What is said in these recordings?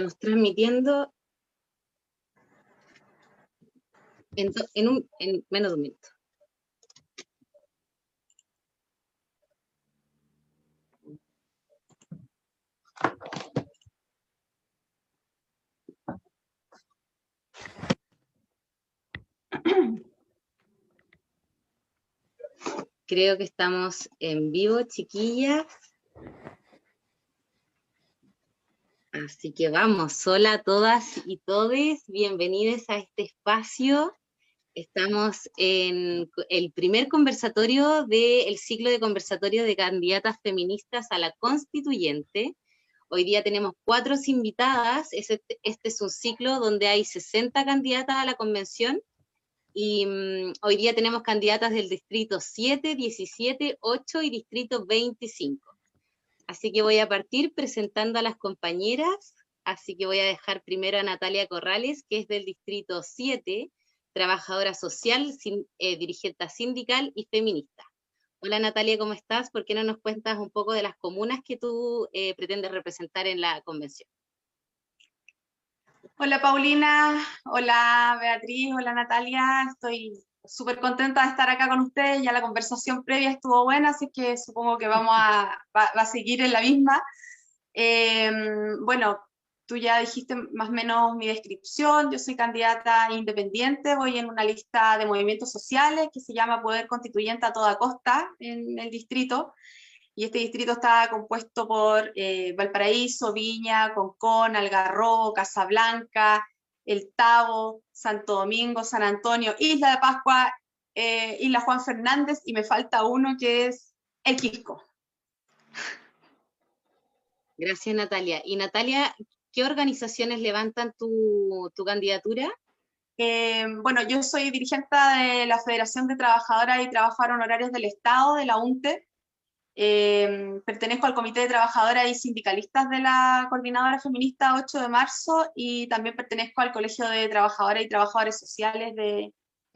Estamos transmitiendo en menos de un minuto. Creo que estamos en vivo, chiquillas. Así que vamos, hola a todas y todes, bienvenidos a este espacio. Estamos en el primer conversatorio del ciclo de conversatorio de candidatas feministas a la constituyente. Hoy día tenemos 4 invitadas, este es un ciclo donde hay 60 candidatas a la convención, y hoy día tenemos candidatas del distrito 7, 17, 8 y distrito 25. Así que voy a partir presentando a las compañeras, así que voy a dejar primero a Natalia Corrales, que es del distrito 7, trabajadora social, dirigente sindical y feminista. Hola Natalia, ¿cómo estás? ¿Por qué no nos cuentas un poco de las comunas que tú pretendes representar en la convención? Hola Paulina, hola Beatriz, hola Natalia, estoy súper contenta de estar acá con ustedes, ya la conversación previa estuvo buena, así que supongo que va a seguir en la misma. Bueno, tú ya dijiste más o menos mi descripción, yo soy candidata independiente, voy en una lista de movimientos sociales que se llama Poder Constituyente a toda costa en el distrito, y este distrito está compuesto por Valparaíso, Viña, Concón, Algarrobo, Casablanca, El Tabo, Santo Domingo, San Antonio, Isla de Pascua, Isla Juan Fernández, y me falta uno que es El Quisco. Gracias, Natalia. Y Natalia, ¿qué organizaciones levantan tu candidatura? Bueno, yo soy dirigente de la Federación de Trabajadoras y Trabajadores Honorarios del Estado, de la UNTE. Pertenezco al Comité de Trabajadoras y Sindicalistas de la Coordinadora Feminista 8 de marzo, y también pertenezco al Colegio de Trabajadoras y Trabajadores Sociales del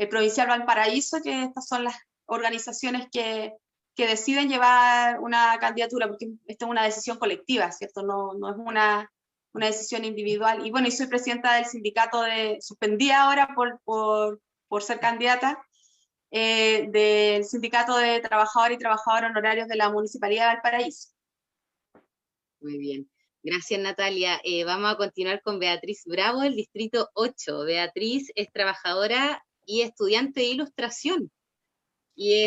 Provincial Valparaíso, que estas son las organizaciones que deciden llevar una candidatura, porque esto es una decisión colectiva, ¿cierto? No es una decisión individual. Y bueno, y soy presidenta del sindicato suspendida ahora por ser candidata, del Sindicato de Trabajadores y Trabajadoras Honorarios de la Municipalidad de Valparaíso. Muy bien. Gracias, Natalia. Vamos a continuar con Beatriz Bravo, del distrito 8. Beatriz es trabajadora y estudiante de ilustración, y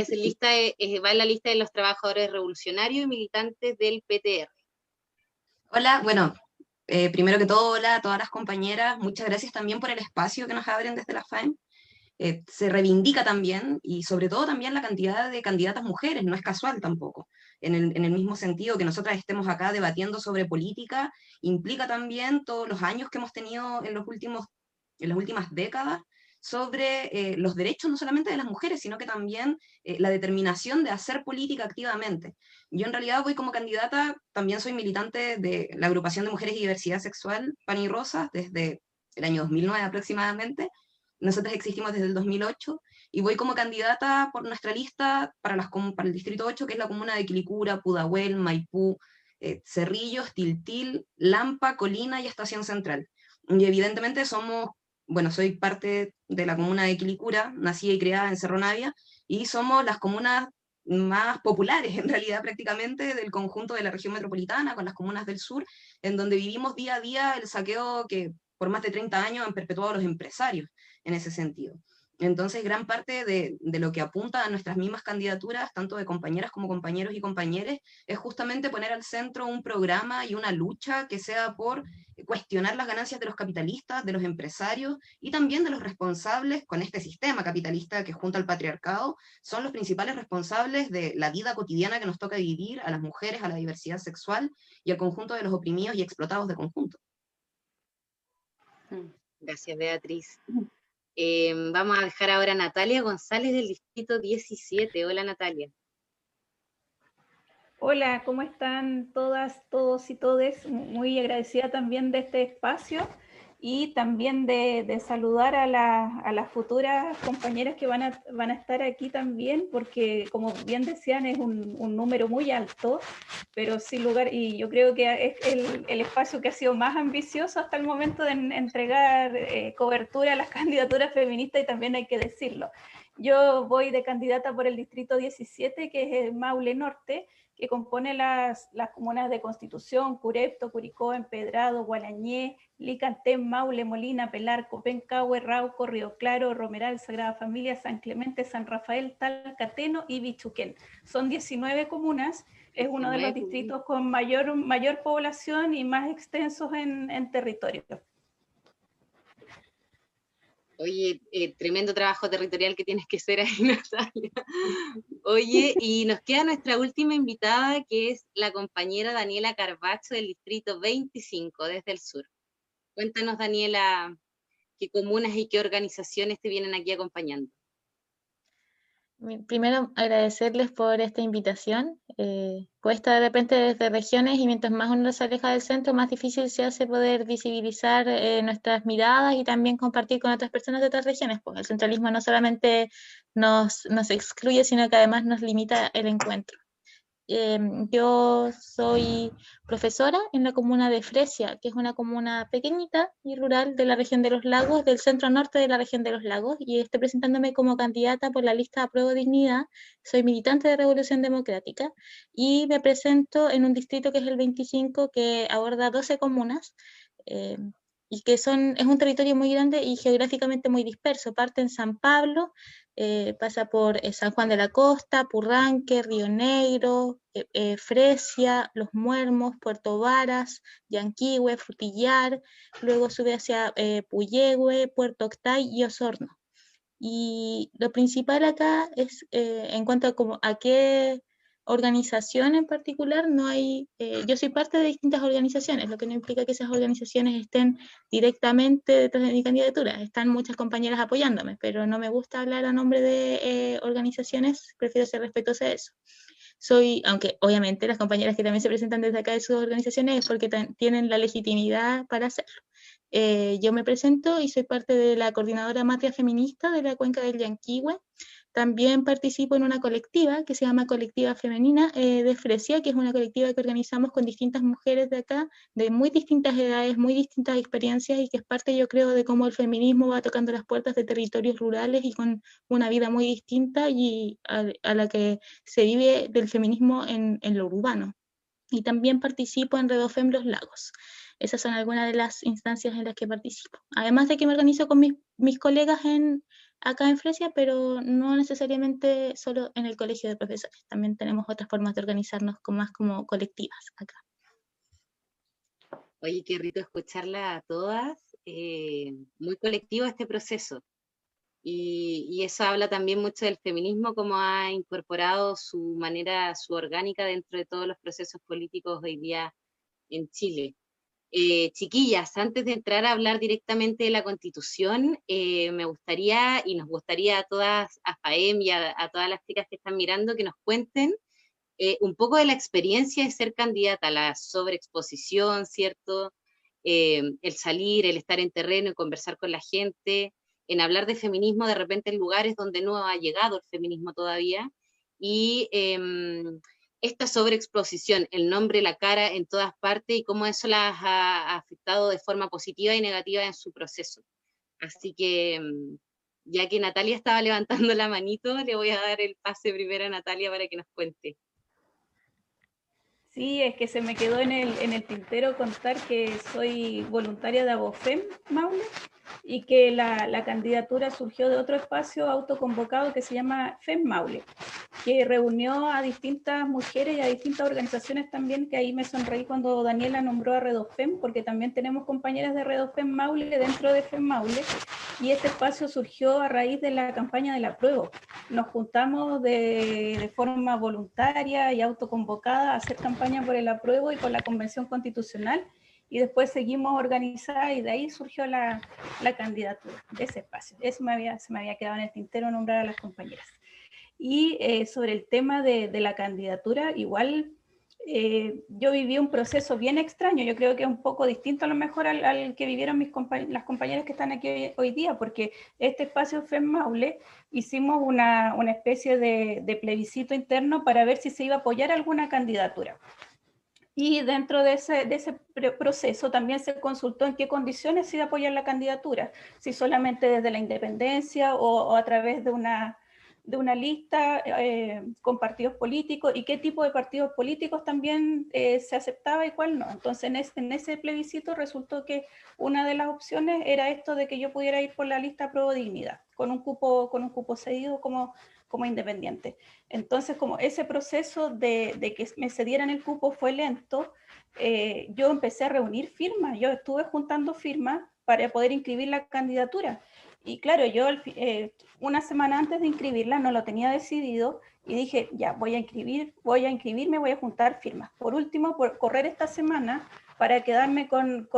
va en la lista de los trabajadores revolucionarios y militantes del PTR. Hola, bueno, primero que todo, hola a todas las compañeras, muchas gracias también por el espacio que nos abren desde la FAEM. Se reivindica también, y sobre todo también la cantidad de candidatas mujeres, no es casual tampoco. En el mismo sentido que nosotras estemos acá debatiendo sobre política, implica también todos los años que hemos tenido en las últimas décadas sobre los derechos no solamente de las mujeres, sino que también la determinación de hacer política activamente. Yo en realidad voy como candidata, también soy militante de la Agrupación de Mujeres y Diversidad Sexual, Pan y Rosas, desde el año 2009 aproximadamente. Nosotros existimos desde el 2008, y voy como candidata por nuestra lista para el Distrito 8, que es la comuna de Quilicura, Pudahuel, Maipú, Cerrillos, Tiltil, Lampa, Colina y Estación Central. Y evidentemente soy parte de la comuna de Quilicura, nacida y criada en Cerro Navia, y somos las comunas más populares, en realidad, prácticamente, del conjunto de la región metropolitana, con las comunas del sur, en donde vivimos día a día el saqueo que por más de 30 años han perpetuado los empresarios en ese sentido. Entonces, gran parte de lo que apunta a nuestras mismas candidaturas, tanto de compañeras como compañeros y compañeres, es justamente poner al centro un programa y una lucha que sea por cuestionar las ganancias de los capitalistas, de los empresarios y también de los responsables con este sistema capitalista que, junto al patriarcado, son los principales responsables de la vida cotidiana que nos toca vivir a las mujeres, a la diversidad sexual y al conjunto de los oprimidos y explotados de conjunto. Gracias, Beatriz. Vamos a dejar ahora a Natalia González, del distrito 17. Hola, Natalia. Hola, ¿cómo están todas, todos y todes? Muy agradecida también de este espacio. y también de saludar a las futuras compañeras que van a estar aquí también, porque como bien decían es un número muy alto, pero sin lugar, y yo creo que es el espacio que ha sido más ambicioso hasta el momento de entregar cobertura a las candidaturas feministas, y también hay que decirlo. Yo voy de candidata por el distrito 17, que es el Maule Norte, que compone las comunas de Constitución, Curepto, Curicó, Empedrado, Gualañé, Licantén, Maule, Molina, Pelarco, Pencahue, Rauco, Río Claro, Romeral, Sagrada Familia, San Clemente, San Rafael, Talcateno y Bichuquén. Son 19 comunas, es uno de los distritos con mayor población y más extensos en territorio. Oye, tremendo trabajo territorial que tienes que hacer ahí, Natalia. Oye, y nos queda nuestra última invitada, que es la compañera Daniela Carbacho del distrito 25, desde el sur. Cuéntanos, Daniela, qué comunas y qué organizaciones te vienen aquí acompañando. Primero, agradecerles por esta invitación. Cuesta de repente desde regiones, y mientras más uno se aleja del centro, más difícil se hace poder visibilizar nuestras miradas y también compartir con otras personas de otras regiones. Pues el centralismo no solamente nos excluye, sino que además nos limita el encuentro. Yo soy profesora en la comuna de Fresia, que es una comuna pequeñita y rural de la región de los lagos, del centro norte de la región de los lagos, y estoy presentándome como candidata por la lista Apruebo Dignidad. Soy militante de Revolución Democrática y me presento en un distrito que es el 25, que aborda 12 comunas, y que es un territorio muy grande y geográficamente muy disperso. Parte en San Pablo, pasa por San Juan de la Costa, Purranque, Río Negro, Fresia, Los Muermos, Puerto Varas, Yanquihue, Frutillar, luego sube hacia Puyehue, Puerto Octay y Osorno. Y lo principal acá es, en cuanto a qué organización en particular, no hay, yo soy parte de distintas organizaciones, lo que no implica que esas organizaciones estén directamente detrás de mi candidatura. Están muchas compañeras apoyándome, pero no me gusta hablar a nombre de organizaciones, prefiero ser respetuosa de eso. Aunque obviamente las compañeras que también se presentan desde acá de sus organizaciones es porque tienen la legitimidad para hacerlo. Yo me presento y soy parte de la coordinadora Matria Feminista de la Cuenca del Yanquihue. También participo en una colectiva que se llama Colectiva Femenina de Fresia, que es una colectiva que organizamos con distintas mujeres de acá, de muy distintas edades, muy distintas experiencias, y que es parte, yo creo, de cómo el feminismo va tocando las puertas de territorios rurales y con una vida muy distinta y a la que se vive del feminismo en lo urbano. Y también participo en Redofem Los Lagos. Esas son algunas de las instancias en las que participo. Además de que me organizo con mis colegas acá en Fresia, pero no necesariamente solo en el colegio de profesores. También tenemos otras formas de organizarnos más como colectivas acá. Oye, qué rico escucharla a todas. Muy colectivo este proceso. Y eso habla también mucho del feminismo, cómo ha incorporado su manera, su orgánica dentro de todos los procesos políticos hoy día en Chile. Chiquillas, antes de entrar a hablar directamente de la Constitución, me gustaría, y nos gustaría a todas, a FAEM y a todas las chicas que están mirando, que nos cuenten un poco de la experiencia de ser candidata, la sobreexposición, ¿cierto? El salir, el estar en terreno y conversar con la gente, en hablar de feminismo de repente en lugares donde no ha llegado el feminismo todavía, y esta sobreexposición, el nombre, la cara en todas partes, y cómo eso las ha afectado de forma positiva y negativa en su proceso. Así que, ya que Natalia estaba levantando la manito, le voy a dar el pase primero a Natalia para que nos cuente. Sí, es que se me quedó en el tintero contar que soy voluntaria de Abofem Maule, y que la candidatura surgió de otro espacio autoconvocado que se llama FEM Maule, que reunió a distintas mujeres y a distintas organizaciones también, que ahí me sonreí cuando Daniela nombró a Redofem, porque también tenemos compañeras de Redofem Maule dentro de FEM Maule, y este espacio surgió a raíz de la campaña del apruebo. Nos juntamos de forma voluntaria y autoconvocada a hacer campaña por el apruebo y por la Convención Constitucional, y después seguimos organizadas, y de ahí surgió la candidatura de ese espacio. Eso se me había quedado en el tintero nombrar a las compañeras. Y sobre el tema de la candidatura, igual yo viví un proceso bien extraño, yo creo que es un poco distinto a lo mejor al que vivieron las compañeras que están aquí hoy día, porque este espacio FEM Maule hicimos una especie de plebiscito interno para ver si se iba a apoyar alguna candidatura. Y dentro de ese proceso también se consultó en qué condiciones se iba a apoyar la candidatura, si solamente desde la independencia o a través de una lista con partidos políticos, y qué tipo de partidos políticos también se aceptaba y cuál no. Entonces en ese plebiscito resultó que una de las opciones era esto de que yo pudiera ir por la lista Apruebo Dignidad, con un cupo cedido como independiente. Entonces, como ese proceso de que me cedieran el cupo fue lento, yo empecé a reunir firmas, yo estuve juntando firmas para poder inscribir la candidatura. Y claro, yo una semana antes de inscribirla no lo tenía decidido y dije, ya, voy a inscribirme, voy a juntar firmas. Por último, por correr esta semana para quedarme con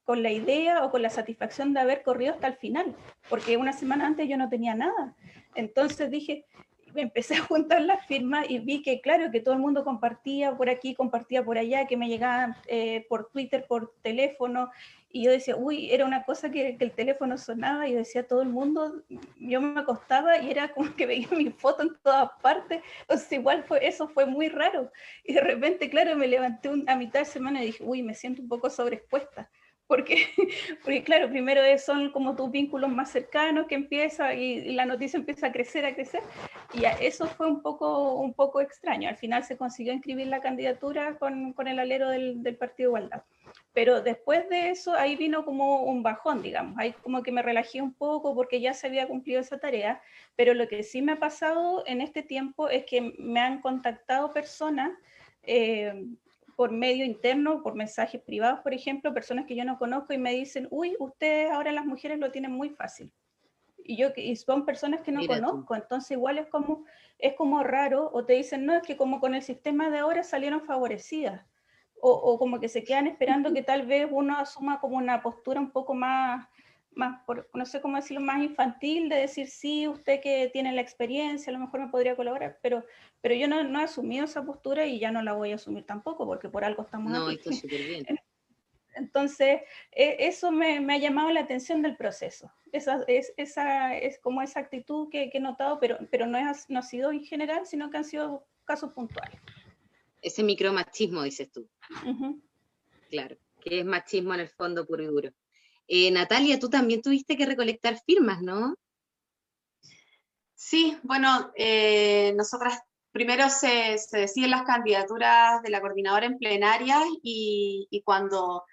la idea o con la satisfacción de haber corrido hasta el final, porque una semana antes yo no tenía nada. Entonces dije, me empecé a juntar las firmas y vi que, claro, que todo el mundo compartía por aquí, compartía por allá, que me llegaban por Twitter, por teléfono, y yo decía, uy, era una cosa que el teléfono sonaba, y yo decía, todo el mundo, yo me acostaba y era como que veía mi foto en todas partes, entonces igual eso fue muy raro, y de repente, claro, me levanté a mitad de semana y dije, uy, me siento un poco sobreexpuesta, porque claro, primero son como tus vínculos más cercanos que empieza y la noticia empieza a crecer, y eso fue un poco extraño. Al final se consiguió inscribir la candidatura con el alero del Partido Igualdad. Pero después de eso, ahí vino como un bajón, digamos, ahí como que me relajé un poco porque ya se había cumplido esa tarea, pero lo que sí me ha pasado en este tiempo es que me han contactado personas, por medio interno, por mensajes privados, por ejemplo, personas que yo no conozco y me dicen, uy, ustedes ahora las mujeres lo tienen muy fácil. Y son personas que no conozco, entonces igual es como raro, o te dicen, no, es que como con el sistema de ahora salieron favorecidas, o como que se quedan esperando que tal vez uno asuma como una postura un poco más no sé cómo decirlo, más infantil, de decir, sí, usted que tiene la experiencia, a lo mejor me podría colaborar, pero yo no he asumido esa postura y ya no la voy a asumir tampoco, porque por algo estamos aquí. Está súper bien. Entonces, eso me ha llamado la atención del proceso. Es como esa actitud que he notado, pero no ha sido en general, sino que han sido casos puntuales. Ese micromachismo, dices tú. Uh-huh. Claro, que es machismo en el fondo puro y duro. Natalia, tú también tuviste que recolectar firmas, ¿no? Sí, bueno, nosotras primero se deciden las candidaturas de la coordinadora en plenaria y cuando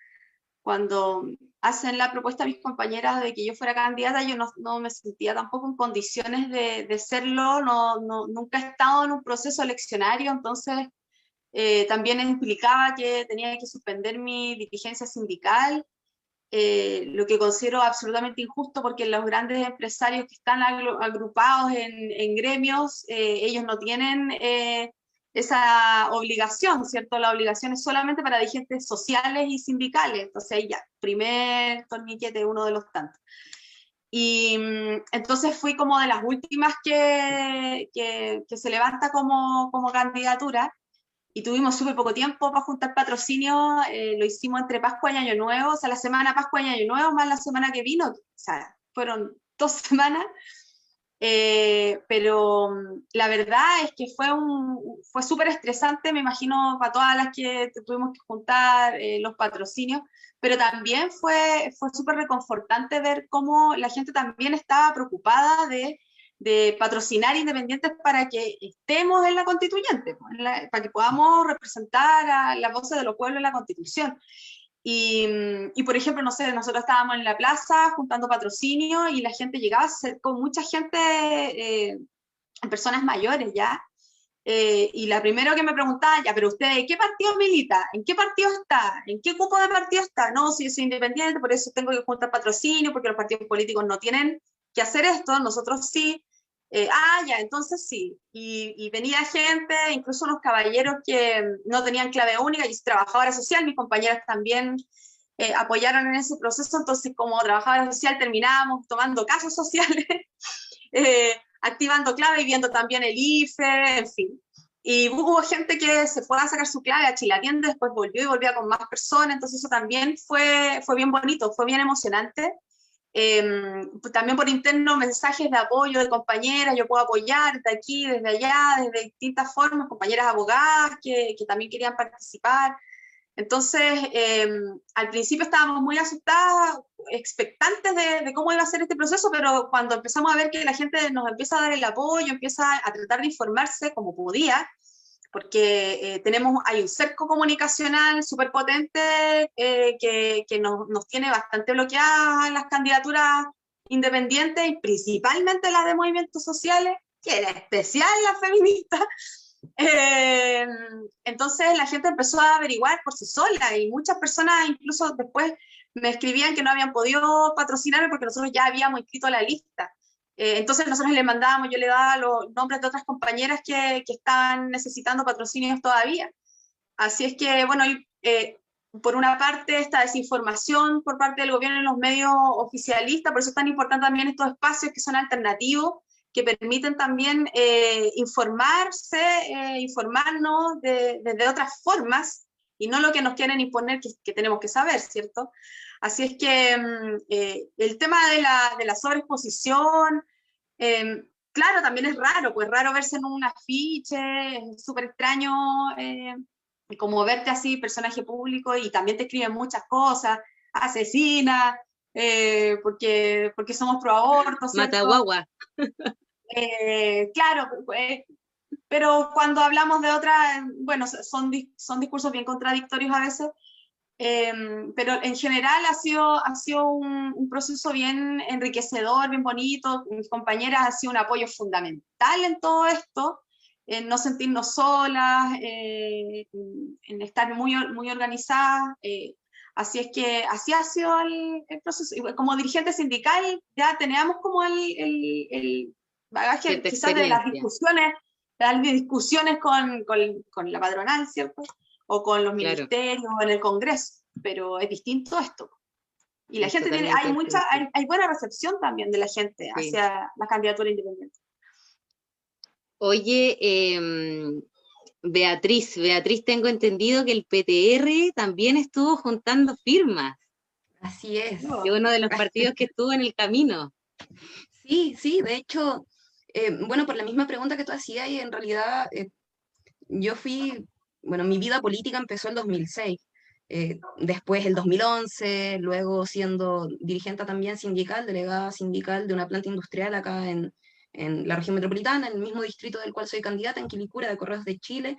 hacen la propuesta a mis compañeras de que yo fuera candidata, yo no me sentía tampoco en condiciones de serlo, nunca he estado en un proceso eleccionario, entonces también implicaba que tenía que suspender mi dirigencia sindical, lo que considero absolutamente injusto porque los grandes empresarios que están agrupados en gremios, ellos no tienen esa obligación, ¿cierto? La obligación es solamente para dirigentes sociales y sindicales, entonces ahí ya, primer torniquete, uno de los tantos. Y entonces fui como de las últimas que se levanta como candidatura, y tuvimos súper poco tiempo para juntar patrocinio, lo hicimos entre Pascua y Año Nuevo, o sea, la semana Pascua y Año Nuevo, más la semana que vino, o sea, fueron 2 semanas, pero la verdad es que fue súper estresante, me imagino, para todas las que tuvimos que juntar los patrocinios, pero también fue súper reconfortante ver cómo la gente también estaba preocupada de patrocinar independientes para que estemos en la constituyente, para que podamos representar a las voces de los pueblos en la Constitución. Y por ejemplo, no sé, nosotros estábamos en la plaza juntando patrocinio y la gente llegaba con mucha gente, personas mayores ya, y la primera que me preguntaba, ya, pero usted, ¿qué partido milita? ¿En qué partido está? ¿En qué cupo de partido está? No, si yo soy independiente, por eso tengo que juntar patrocinio, porque los partidos políticos no tienen que hacer esto, nosotros sí. Ya, entonces sí. Y venía gente, incluso unos caballeros que no tenían clave única, yo soy trabajadora social, mis compañeras también apoyaron en ese proceso, entonces como trabajadora social terminábamos tomando casos sociales, activando clave y viendo también el IFE, en fin. Y hubo gente que se fue a sacar su clave a Chilatiende, después volvió y volvía con más personas, entonces eso también fue bien bonito, fue bien emocionante. También por interno mensajes de apoyo de compañeras, yo puedo apoyar desde aquí, desde allá, desde distintas formas, compañeras abogadas que también querían participar. Entonces, al principio estábamos muy asustadas, expectantes de cómo iba a ser este proceso, pero cuando empezamos a ver que la gente nos empieza a dar el apoyo, empieza a tratar de informarse como podía, porque hay un cerco comunicacional súper potente que nos tiene bastante bloqueadas las candidaturas independientes, y principalmente las de movimientos sociales, que en especial las feministas. Entonces la gente empezó a averiguar por sí sola, y muchas personas incluso después me escribían que no habían podido patrocinarme porque nosotros ya habíamos inscrito la lista. Entonces nosotros le mandábamos, yo le daba los nombres de otras compañeras que estaban necesitando patrocinios todavía. Así es que, bueno, por una parte esta desinformación por parte del gobierno en los medios oficialistas, por eso es tan importante también estos espacios que son alternativos, que permiten también informarnos desde otras formas, y no lo que nos quieren imponer que tenemos que saber, ¿cierto? Así es que el tema de la sobreexposición, claro, también es raro, pues raro verse en un afiche, es súper extraño como verte así, personaje público, y también te escriben muchas cosas, asesina, porque somos pro aborto, ¿cierto? Mataguagua. Claro, pero cuando hablamos de otras, bueno, son discursos bien contradictorios a veces, pero en general ha sido un proceso bien enriquecedor, bien bonito. Mis compañeras han sido un apoyo fundamental en todo esto, en no sentirnos solas, en estar muy, muy organizadas. Así es que así ha sido el proceso. Y como dirigente sindical ya teníamos como el bagaje quizás de las discusiones con la patronal, ¿cierto? O con los ministerios, o en el Congreso, pero es distinto esto. Y la gente hay buena recepción también de la gente hacia la candidatura independiente. Oye, Beatriz, tengo entendido que el PTR también estuvo juntando firmas. Así es. Que uno de los partidos que estuvo en el camino. Sí, de hecho, bueno, por la misma pregunta que tú hacías, y en realidad yo mi vida política empezó en 2006, después el 2011, luego siendo dirigente también sindical, delegada sindical de una planta industrial acá en la región metropolitana, en el mismo distrito del cual soy candidata, en Quilicura, de Correos de Chile,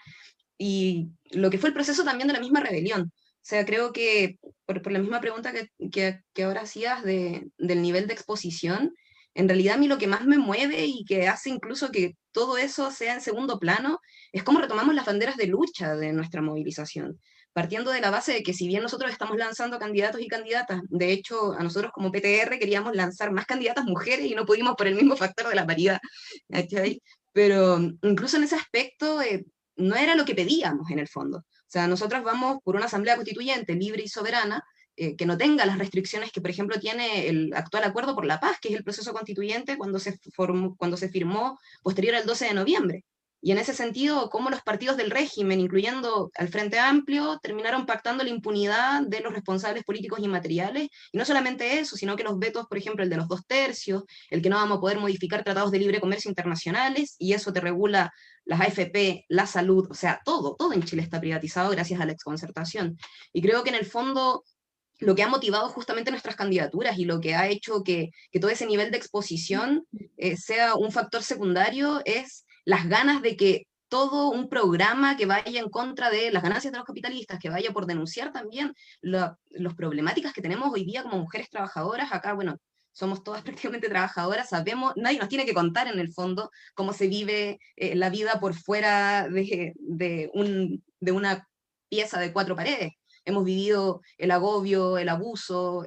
y lo que fue el proceso también de la misma rebelión. O sea, creo que por la misma pregunta que ahora hacías del nivel de exposición, en realidad a mí lo que más me mueve y que hace incluso que todo eso sea en segundo plano es cómo retomamos las banderas de lucha de nuestra movilización, partiendo de la base de que si bien nosotros estamos lanzando candidatos y candidatas, de hecho a nosotros como PTR queríamos lanzar más candidatas mujeres y no pudimos por el mismo factor de la paridad, ¿cachai? Pero incluso en ese aspecto no era lo que pedíamos en el fondo. O sea, nosotros vamos por una asamblea constituyente libre y soberana, que no tenga las restricciones que, por ejemplo, tiene el actual Acuerdo por la Paz, que es el proceso constituyente cuando se firmó posterior al 12 de noviembre. Y en ese sentido, cómo los partidos del régimen, incluyendo al Frente Amplio, terminaron pactando la impunidad de los responsables políticos y materiales, y no solamente eso, sino que los vetos, por ejemplo, el de los 2/3, el que no vamos a poder modificar tratados de libre comercio internacionales, y eso te regula las AFP, la salud, o sea, todo en Chile está privatizado gracias a la exconcertación. Y creo que en el fondo lo que ha motivado justamente nuestras candidaturas y lo que ha hecho que todo ese nivel de exposición sea un factor secundario es las ganas de que todo un programa que vaya en contra de las ganancias de los capitalistas, que vaya por denunciar también las problemáticas que tenemos hoy día como mujeres trabajadoras. Acá, bueno, somos todas prácticamente trabajadoras, sabemos, nadie nos tiene que contar en el fondo cómo se vive la vida por fuera de una pieza de 4 paredes. Hemos vivido el agobio, el abuso,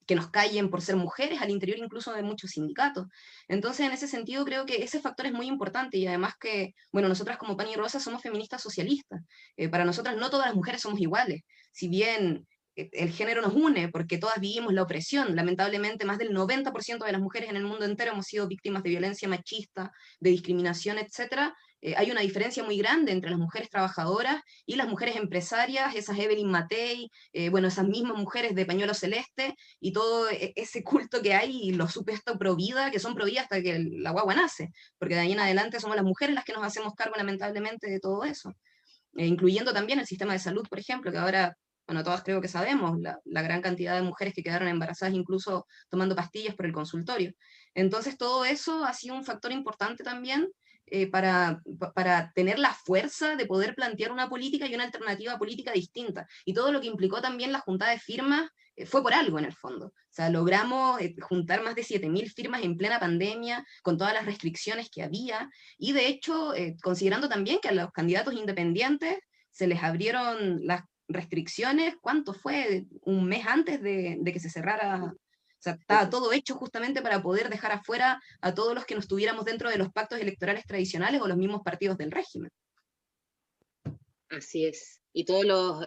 que nos callen por ser mujeres al interior incluso de muchos sindicatos. Entonces, en ese sentido, creo que ese factor es muy importante, y además que, bueno, nosotras como Pan y Rosa somos feministas socialistas. Para nosotras no todas las mujeres somos iguales. Si bien el género nos une, porque todas vivimos la opresión, lamentablemente más del 90% de las mujeres en el mundo entero hemos sido víctimas de violencia machista, de discriminación, etc. hay una diferencia muy grande entre las mujeres trabajadoras y las mujeres empresarias, esas Evelyn Matei, bueno, esas mismas mujeres de pañuelo celeste, y todo ese culto que hay, y los supuestos provida, que son provida hasta que la guagua nace, porque de ahí en adelante somos las mujeres las que nos hacemos cargo lamentablemente de todo eso, incluyendo también el sistema de salud, por ejemplo, que ahora, bueno, todas creo que sabemos, la gran cantidad de mujeres que quedaron embarazadas incluso tomando pastillas por el consultorio. Entonces todo eso ha sido un factor importante también, para tener la fuerza de poder plantear una política y una alternativa política distinta. Y todo lo que implicó también la junta de firmas fue por algo en el fondo. O sea, logramos juntar más de 7.000 firmas en plena pandemia, con todas las restricciones que había, y de hecho, considerando también que a los candidatos independientes se les abrieron las restricciones, ¿cuánto fue? Un mes antes de que se cerrara. O sea, estaba todo hecho justamente para poder dejar afuera a todos los que no estuviéramos dentro de los pactos electorales tradicionales o los mismos partidos del régimen. Así es. Y todos los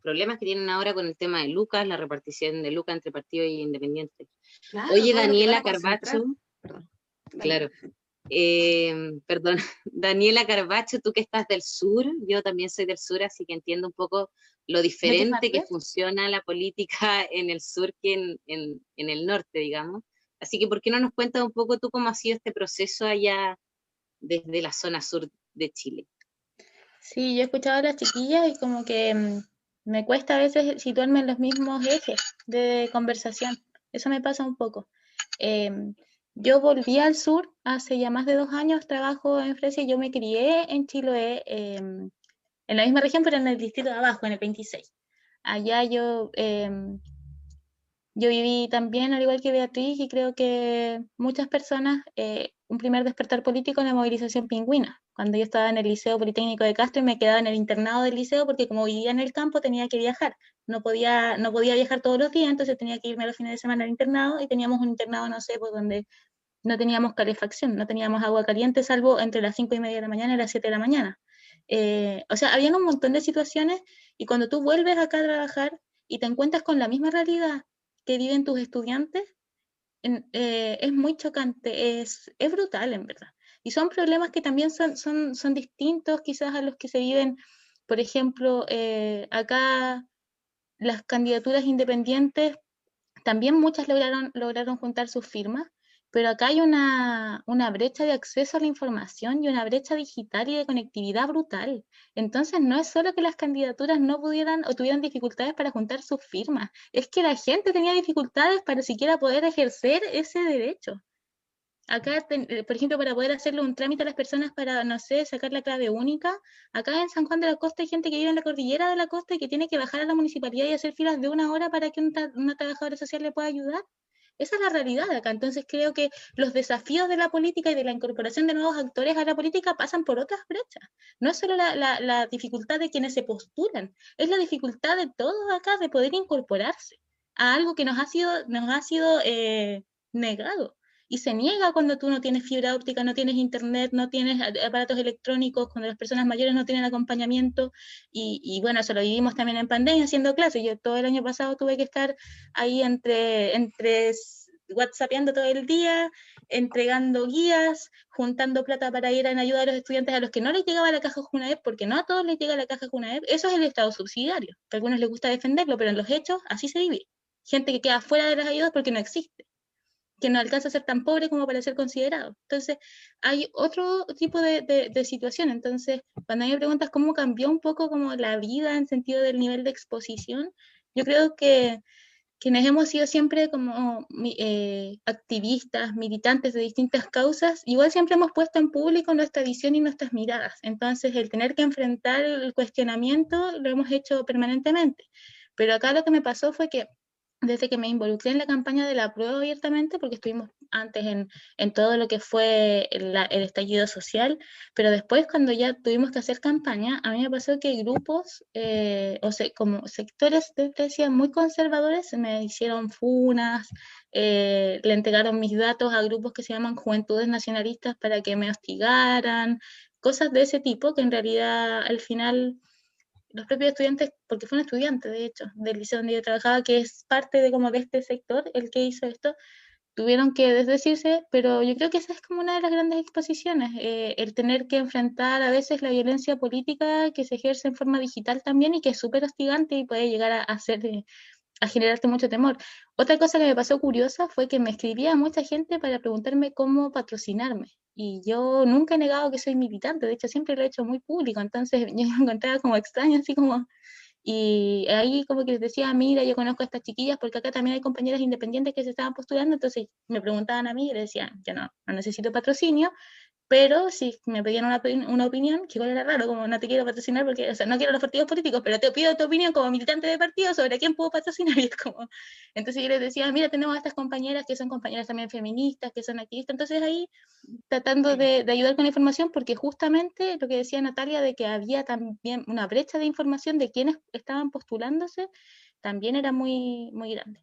problemas que tienen ahora con el tema de lucas, la repartición de lucas entre partidos y independientes. Claro, Oye, todo lo que Daniela van a concentrar. Carbacho, Perdón. claro. Perdón, Daniela Carbacho, tú que estás del sur, yo también soy del sur, así que entiendo un poco lo diferente que funciona la política en el sur que en el norte, digamos. Así que, ¿por qué no nos cuentas un poco tú cómo ha sido este proceso allá desde la zona sur de Chile? Sí, yo he escuchado a las chiquillas y como que me cuesta a veces situarme en los mismos ejes de conversación. Eso me pasa un poco. Yo volví al sur hace ya más de 2 años, trabajo en Fresia y yo me crié en Chiloé, en la misma región, pero en el distrito de abajo, en el 26. Allá yo viví también, al igual que Beatriz, y creo que muchas personas, un primer despertar político en la movilización pingüina, cuando yo estaba en el Liceo Politécnico de Castro y me quedaba en el internado del liceo porque como vivía en el campo tenía que viajar, no podía viajar todos los días, entonces tenía que irme a los fines de semana al internado, y teníamos un internado, no sé, pues donde no teníamos calefacción, no teníamos agua caliente, salvo entre las 5:30 de la mañana y las 7 de la mañana. O sea, habían un montón de situaciones, y cuando tú vuelves acá a trabajar y te encuentras con la misma realidad que viven tus estudiantes, es muy chocante, es brutal en verdad. Y son problemas que también son distintos quizás a los que se viven, por ejemplo, acá las candidaturas independientes, también muchas lograron juntar sus firmas, pero acá hay una brecha de acceso a la información y una brecha digital y de conectividad brutal. Entonces no es solo que las candidaturas no pudieran o tuvieran dificultades para juntar sus firmas, es que la gente tenía dificultades para siquiera poder ejercer ese derecho. Acá, por ejemplo, para poder hacerle un trámite a las personas para, no sé, sacar la clave única, acá en San Juan de la Costa hay gente que vive en la cordillera de la costa y que tiene que bajar a la municipalidad y hacer filas de 1 hora para que una trabajadora social le pueda ayudar. Esa es la realidad de acá. Entonces creo que los desafíos de la política y de la incorporación de nuevos actores a la política pasan por otras brechas. No es solo la dificultad de quienes se postulan, es la dificultad de todos acá de poder incorporarse a algo que nos ha sido negado. Y se niega cuando tú no tienes fibra óptica, no tienes internet, no tienes aparatos electrónicos, cuando las personas mayores no tienen acompañamiento. Y bueno, eso lo vivimos también en pandemia haciendo clases. Yo todo el año pasado tuve que estar ahí entre whatsappeando todo el día, entregando guías, juntando plata para ir en ayuda a los estudiantes a los que no les llegaba la caja Junaep, porque no a todos les llega la caja Junaep. Eso es el Estado subsidiario, que a algunos les gusta defenderlo, pero en los hechos así se vive. Gente que queda fuera de las ayudas porque no existe, que no alcanza a ser tan pobre como para ser considerado. Entonces, hay otro tipo de situación. Entonces, cuando me preguntas cómo cambió un poco como la vida en sentido del nivel de exposición, yo creo que quienes hemos sido siempre como activistas, militantes de distintas causas, igual siempre hemos puesto en público nuestra visión y nuestras miradas. Entonces, el tener que enfrentar el cuestionamiento lo hemos hecho permanentemente. Pero acá lo que me pasó fue que desde que me involucré en la campaña de la prueba abiertamente, porque estuvimos antes en todo lo que fue el estallido social, pero después cuando ya tuvimos que hacer campaña, a mí me pasó que grupos, como sectores de Fresia muy conservadores, me hicieron funas, le entregaron mis datos a grupos que se llaman Juventudes Nacionalistas para que me hostigaran, cosas de ese tipo que en realidad al final los propios estudiantes, porque fue un estudiante de hecho del liceo donde yo trabajaba, que es parte de como de este sector, el que hizo esto, tuvieron que desdecirse, pero yo creo que esa es como una de las grandes exposiciones, el tener que enfrentar a veces la violencia política que se ejerce en forma digital también y que es súper hostigante y puede llegar a ser, a generarte mucho temor. Otra cosa que me pasó curiosa fue que me escribía mucha gente para preguntarme cómo patrocinarme. Y yo nunca he negado que soy militante, de hecho siempre lo he hecho muy público, entonces yo me encontraba como extraña, así como, y ahí como que les decía, mira, yo conozco a estas chiquillas porque acá también hay compañeras independientes que se estaban postulando, entonces me preguntaban a mí y les decía, yo no necesito patrocinio, pero si me pedían una opinión, que igual era raro, como no te quiero patrocinar porque, o sea, no quiero los partidos políticos, pero te pido tu opinión como militante de partido sobre a quién puedo patrocinar. Y es como, entonces yo les decía, mira, tenemos a estas compañeras que son compañeras también feministas, que son activistas, entonces ahí tratando de ayudar con la información, porque justamente lo que decía Natalia de que había también una brecha de información de quienes estaban postulándose, también era muy, muy grande.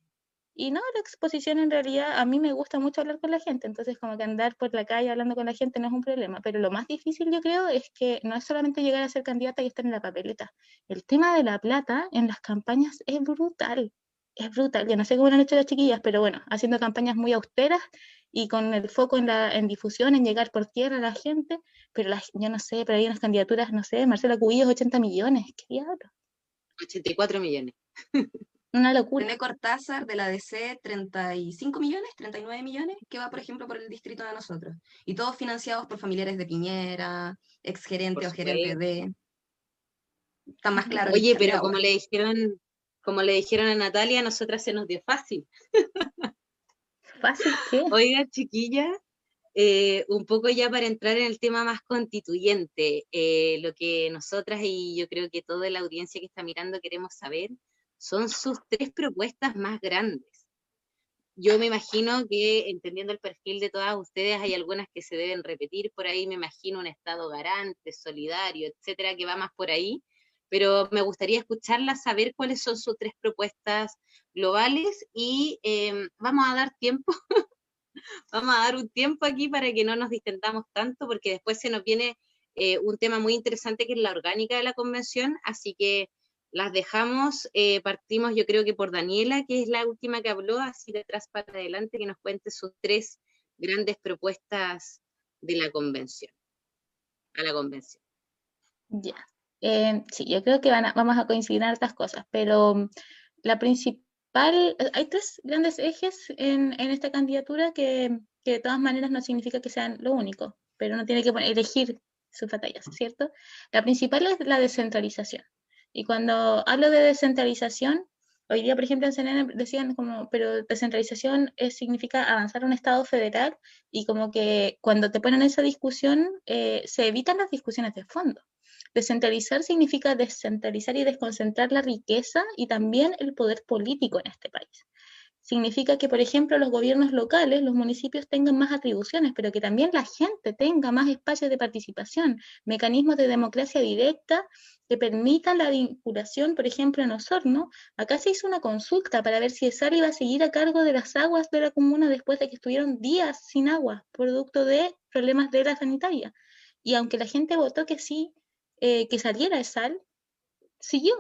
Y no, la exposición en realidad, a mí me gusta mucho hablar con la gente, entonces como que andar por la calle hablando con la gente no es un problema, pero lo más difícil yo creo es que no es solamente llegar a ser candidata y estar en la papeleta. El tema de la plata en las campañas es brutal, es brutal. Yo no sé cómo lo han hecho las chiquillas, pero bueno, haciendo campañas muy austeras y con el foco en difusión, en llegar por tierra a la gente, pero yo no sé, pero hay unas candidaturas, no sé, Marcela Cubillos 80 millones, qué diablo, 84 millones. una locura. René Cortázar de la DC, 35 millones, 39 millones, que va, por ejemplo, por el distrito de nosotros. Y todos financiados por familiares de Piñera, Por exgerente o gerente supuesto. de... Está más claro que el Oye, chorro de pero agua. como le dijeron a Natalia, a nosotras se nos dio fácil. ¿Fácil qué? Oiga, chiquilla, un poco ya para entrar en el tema más constituyente, lo que nosotras y yo creo que toda la audiencia que está mirando queremos saber son sus tres propuestas más grandes. Yo me imagino que, entendiendo el perfil de todas ustedes, hay algunas que se deben repetir por ahí, me imagino un Estado garante, solidario, etcétera, que va más por ahí, pero me gustaría escucharlas, saber cuáles son sus tres propuestas globales y vamos a dar tiempo, vamos a dar un tiempo aquí para que no nos distendamos tanto, porque después se nos viene un tema muy interesante que es la orgánica de la convención, así que las dejamos, partimos yo creo que por Daniela, que es la última que habló, así de atrás para adelante, que nos cuente sus tres grandes propuestas de la convención, a la convención. Ya. Sí, yo creo que vamos a coincidir en hartas cosas, pero la principal, hay tres grandes ejes en esta candidatura que de todas maneras no significa que sean lo único, pero uno tiene que elegir sus batallas, ¿cierto? La principal es la descentralización. Y cuando hablo de descentralización, hoy día, por ejemplo, en CNN decían como, pero descentralización significa avanzar a un Estado federal y como que cuando te ponen esa discusión, se evitan las discusiones de fondo. Descentralizar significa descentralizar y desconcentrar la riqueza y también el poder político en este país. Significa que, por ejemplo, los gobiernos locales, los municipios tengan más atribuciones, pero que también la gente tenga más espacios de participación, mecanismos de democracia directa que permitan la vinculación, por ejemplo, en Osorno. Acá se hizo una consulta para ver si ESAR iba a seguir a cargo de las aguas de la comuna después de que estuvieron días sin agua, producto de problemas de la sanitaria. Y aunque la gente votó que sí, que saliera ESAR, siguió.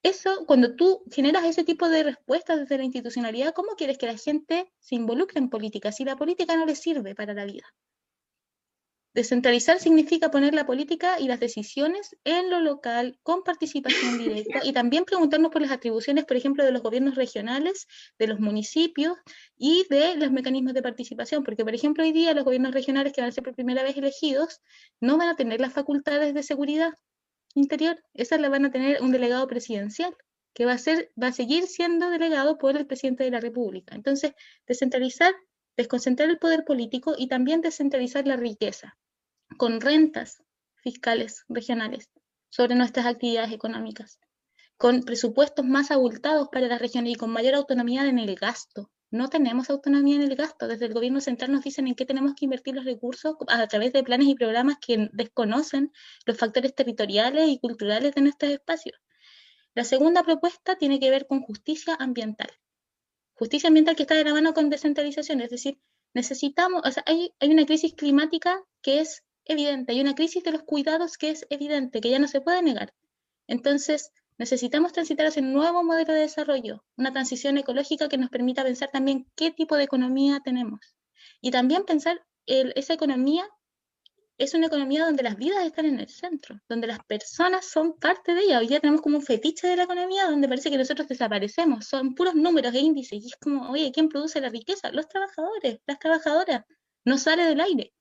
Eso, cuando tú generas ese tipo de respuestas desde la institucionalidad, ¿cómo quieres que la gente se involucre en política si la política no le sirve para la vida? Descentralizar significa poner la política y las decisiones en lo local, con participación directa, y también preguntarnos por las atribuciones, por ejemplo, de los gobiernos regionales, de los municipios y de los mecanismos de participación, porque, por ejemplo, hoy día los gobiernos regionales que van a ser por primera vez elegidos no van a tener las facultades de seguridad interior, esas las van a tener un delegado presidencial, que va a seguir siendo delegado por el presidente de la República. Entonces, descentralizar, desconcentrar el poder político y también descentralizar la riqueza, con rentas fiscales regionales sobre nuestras actividades económicas, con presupuestos más abultados para las regiones y con mayor autonomía en el gasto. No tenemos autonomía en el gasto. Desde el gobierno central nos dicen en qué tenemos que invertir los recursos a través de planes y programas que desconocen los factores territoriales y culturales de nuestros espacios. La segunda propuesta tiene que ver con justicia ambiental. Justicia ambiental que está de la mano con descentralización, es decir, necesitamos, o sea, hay una crisis climática que es evidente, hay una crisis de los cuidados que es evidente, que ya no se puede negar. Entonces, Necesitamos transitar hacia un nuevo modelo de desarrollo, una transición ecológica que nos permita pensar también qué tipo de economía tenemos. Y también pensar esa economía es una economía donde las vidas están en el centro, donde las personas son parte de ella. Hoy día tenemos como un fetiche de la economía donde parece que nosotros desaparecemos, son puros números e índices, y es como, oye, ¿quién produce la riqueza? Los trabajadores, las trabajadoras, no sale del aire.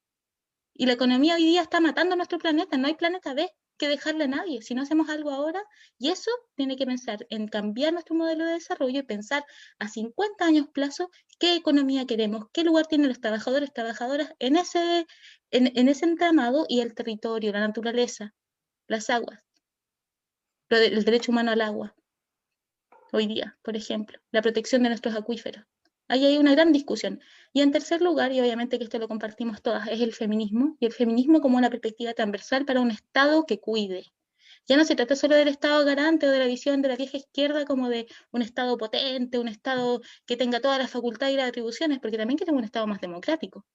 Y la economía hoy día está matando nuestro planeta, no hay planeta B que dejarle a nadie, si no hacemos algo ahora, y eso tiene que pensar en cambiar nuestro modelo de desarrollo y pensar a 50 años plazo qué economía queremos, qué lugar tienen los trabajadores, trabajadoras en ese entramado y el territorio, la naturaleza, las aguas, el derecho humano al agua, hoy día, por ejemplo, la protección de nuestros acuíferos. Ahí hay una gran discusión. Y en tercer lugar, y obviamente que esto lo compartimos todas, es el feminismo, y el feminismo como una perspectiva transversal para un Estado que cuide. Ya no se trata solo del Estado garante o de la visión de la vieja izquierda como de un Estado potente, un Estado que tenga todas las facultades y las atribuciones, porque también queremos un Estado más democrático.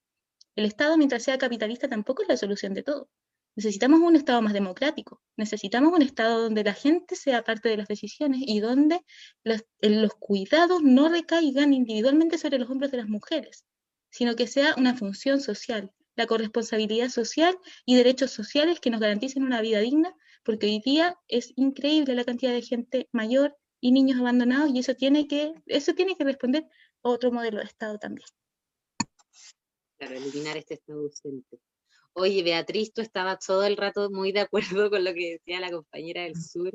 El Estado, mientras sea capitalista, tampoco es la solución de todo. Necesitamos un Estado más democrático, necesitamos un Estado donde la gente sea parte de las decisiones y donde los cuidados no recaigan individualmente sobre los hombros de las mujeres, sino que sea una función social, la corresponsabilidad social y derechos sociales que nos garanticen una vida digna, porque hoy día es increíble la cantidad de gente mayor y niños abandonados, y eso tiene que responder a otro modelo de Estado también. Claro, eliminar este Estado ausente. Oye, Beatriz, tú estabas todo el rato muy de acuerdo con lo que decía la compañera del sur.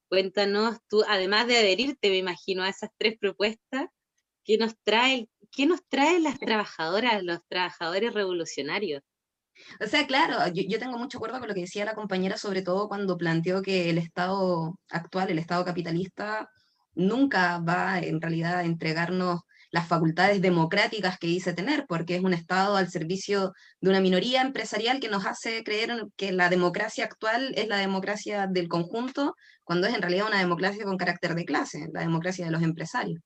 Cuéntanos, tú, además de adherirte, me imagino, a esas 3 propuestas, qué nos traen las trabajadoras, los trabajadores revolucionarios? O sea, claro, yo tengo mucho acuerdo con lo que decía la compañera, sobre todo cuando planteó que el Estado actual, el Estado capitalista, nunca va en realidad a entregarnos las facultades democráticas que dice tener, porque es un Estado al servicio de una minoría empresarial que nos hace creer que la democracia actual es la democracia del conjunto, cuando es en realidad una democracia con carácter de clase, la democracia de los empresarios.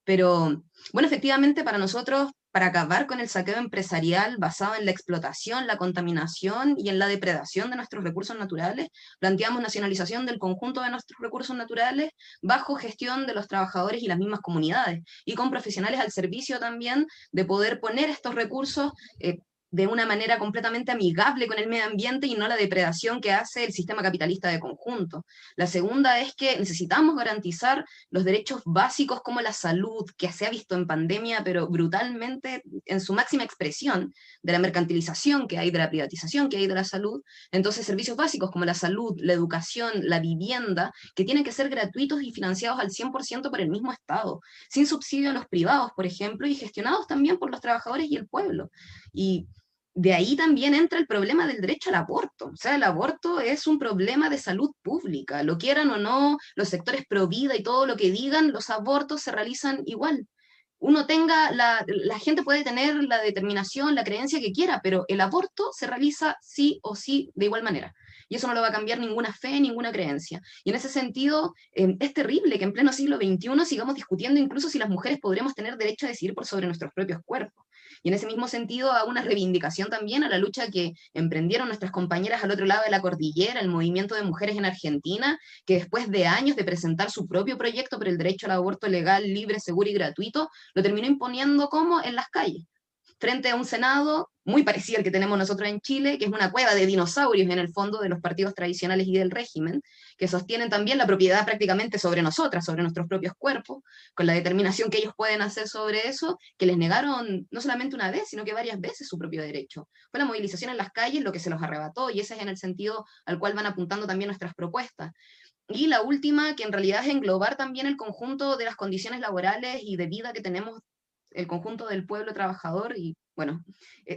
Pero, bueno, efectivamente para nosotros, para acabar con el saqueo empresarial basado en la explotación, la contaminación y en la depredación de nuestros recursos naturales, planteamos nacionalización del conjunto de nuestros recursos naturales bajo gestión de los trabajadores y las mismas comunidades, y con profesionales al servicio también de poder poner estos recursos de una manera completamente amigable con el medio ambiente y no la depredación que hace el sistema capitalista de conjunto. La segunda es que necesitamos garantizar los derechos básicos como la salud, que se ha visto en pandemia, pero brutalmente en su máxima expresión, de la mercantilización que hay, de la privatización que hay de la salud. Entonces, servicios básicos como la salud, la educación, la vivienda, que tienen que ser gratuitos y financiados al 100% por el mismo Estado, sin subsidio a los privados, por ejemplo, y gestionados también por los trabajadores y el pueblo. Y de ahí también entra el problema del derecho al aborto. O sea, el aborto es un problema de salud pública. Lo quieran o no, los sectores pro vida y todo lo que digan, los abortos se realizan igual. La gente puede tener la determinación, la creencia que quiera, pero el aborto se realiza sí o sí de igual manera. Y eso no lo va a cambiar ninguna fe, ninguna creencia. Y en ese sentido, es terrible que en pleno siglo XXI sigamos discutiendo incluso si las mujeres podremos tener derecho a decidir por sobre nuestros propios cuerpos. Y en ese mismo sentido hago una reivindicación también a la lucha que emprendieron nuestras compañeras al otro lado de la cordillera, el movimiento de mujeres en Argentina, que después de años de presentar su propio proyecto por el derecho al aborto legal, libre, seguro y gratuito, lo terminó imponiendo como en las calles, frente a un Senado muy parecido al que tenemos nosotros en Chile, que es una cueva de dinosaurios en el fondo de los partidos tradicionales y del régimen, que sostienen también la propiedad prácticamente sobre nosotras, sobre nuestros propios cuerpos, con la determinación que ellos pueden hacer sobre eso, que les negaron no solamente una vez, sino que varias veces su propio derecho. Fue la movilización en las calles lo que se los arrebató, y ese es en el sentido al cual van apuntando también nuestras propuestas. Y la última, que en realidad es englobar también el conjunto de las condiciones laborales y de vida que tenemos el conjunto del pueblo trabajador y, bueno,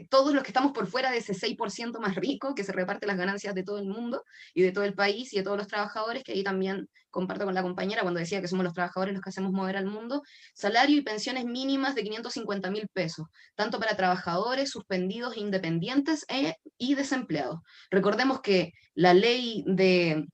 todos los que estamos por fuera de ese 6% más rico que se reparte las ganancias de todo el mundo y de todo el país y de todos los trabajadores, que ahí también comparto con la compañera cuando decía que somos los trabajadores los que hacemos mover al mundo, salario y pensiones mínimas de 550.000 pesos, tanto para trabajadores, suspendidos e independientes y desempleados. Recordemos que la ley de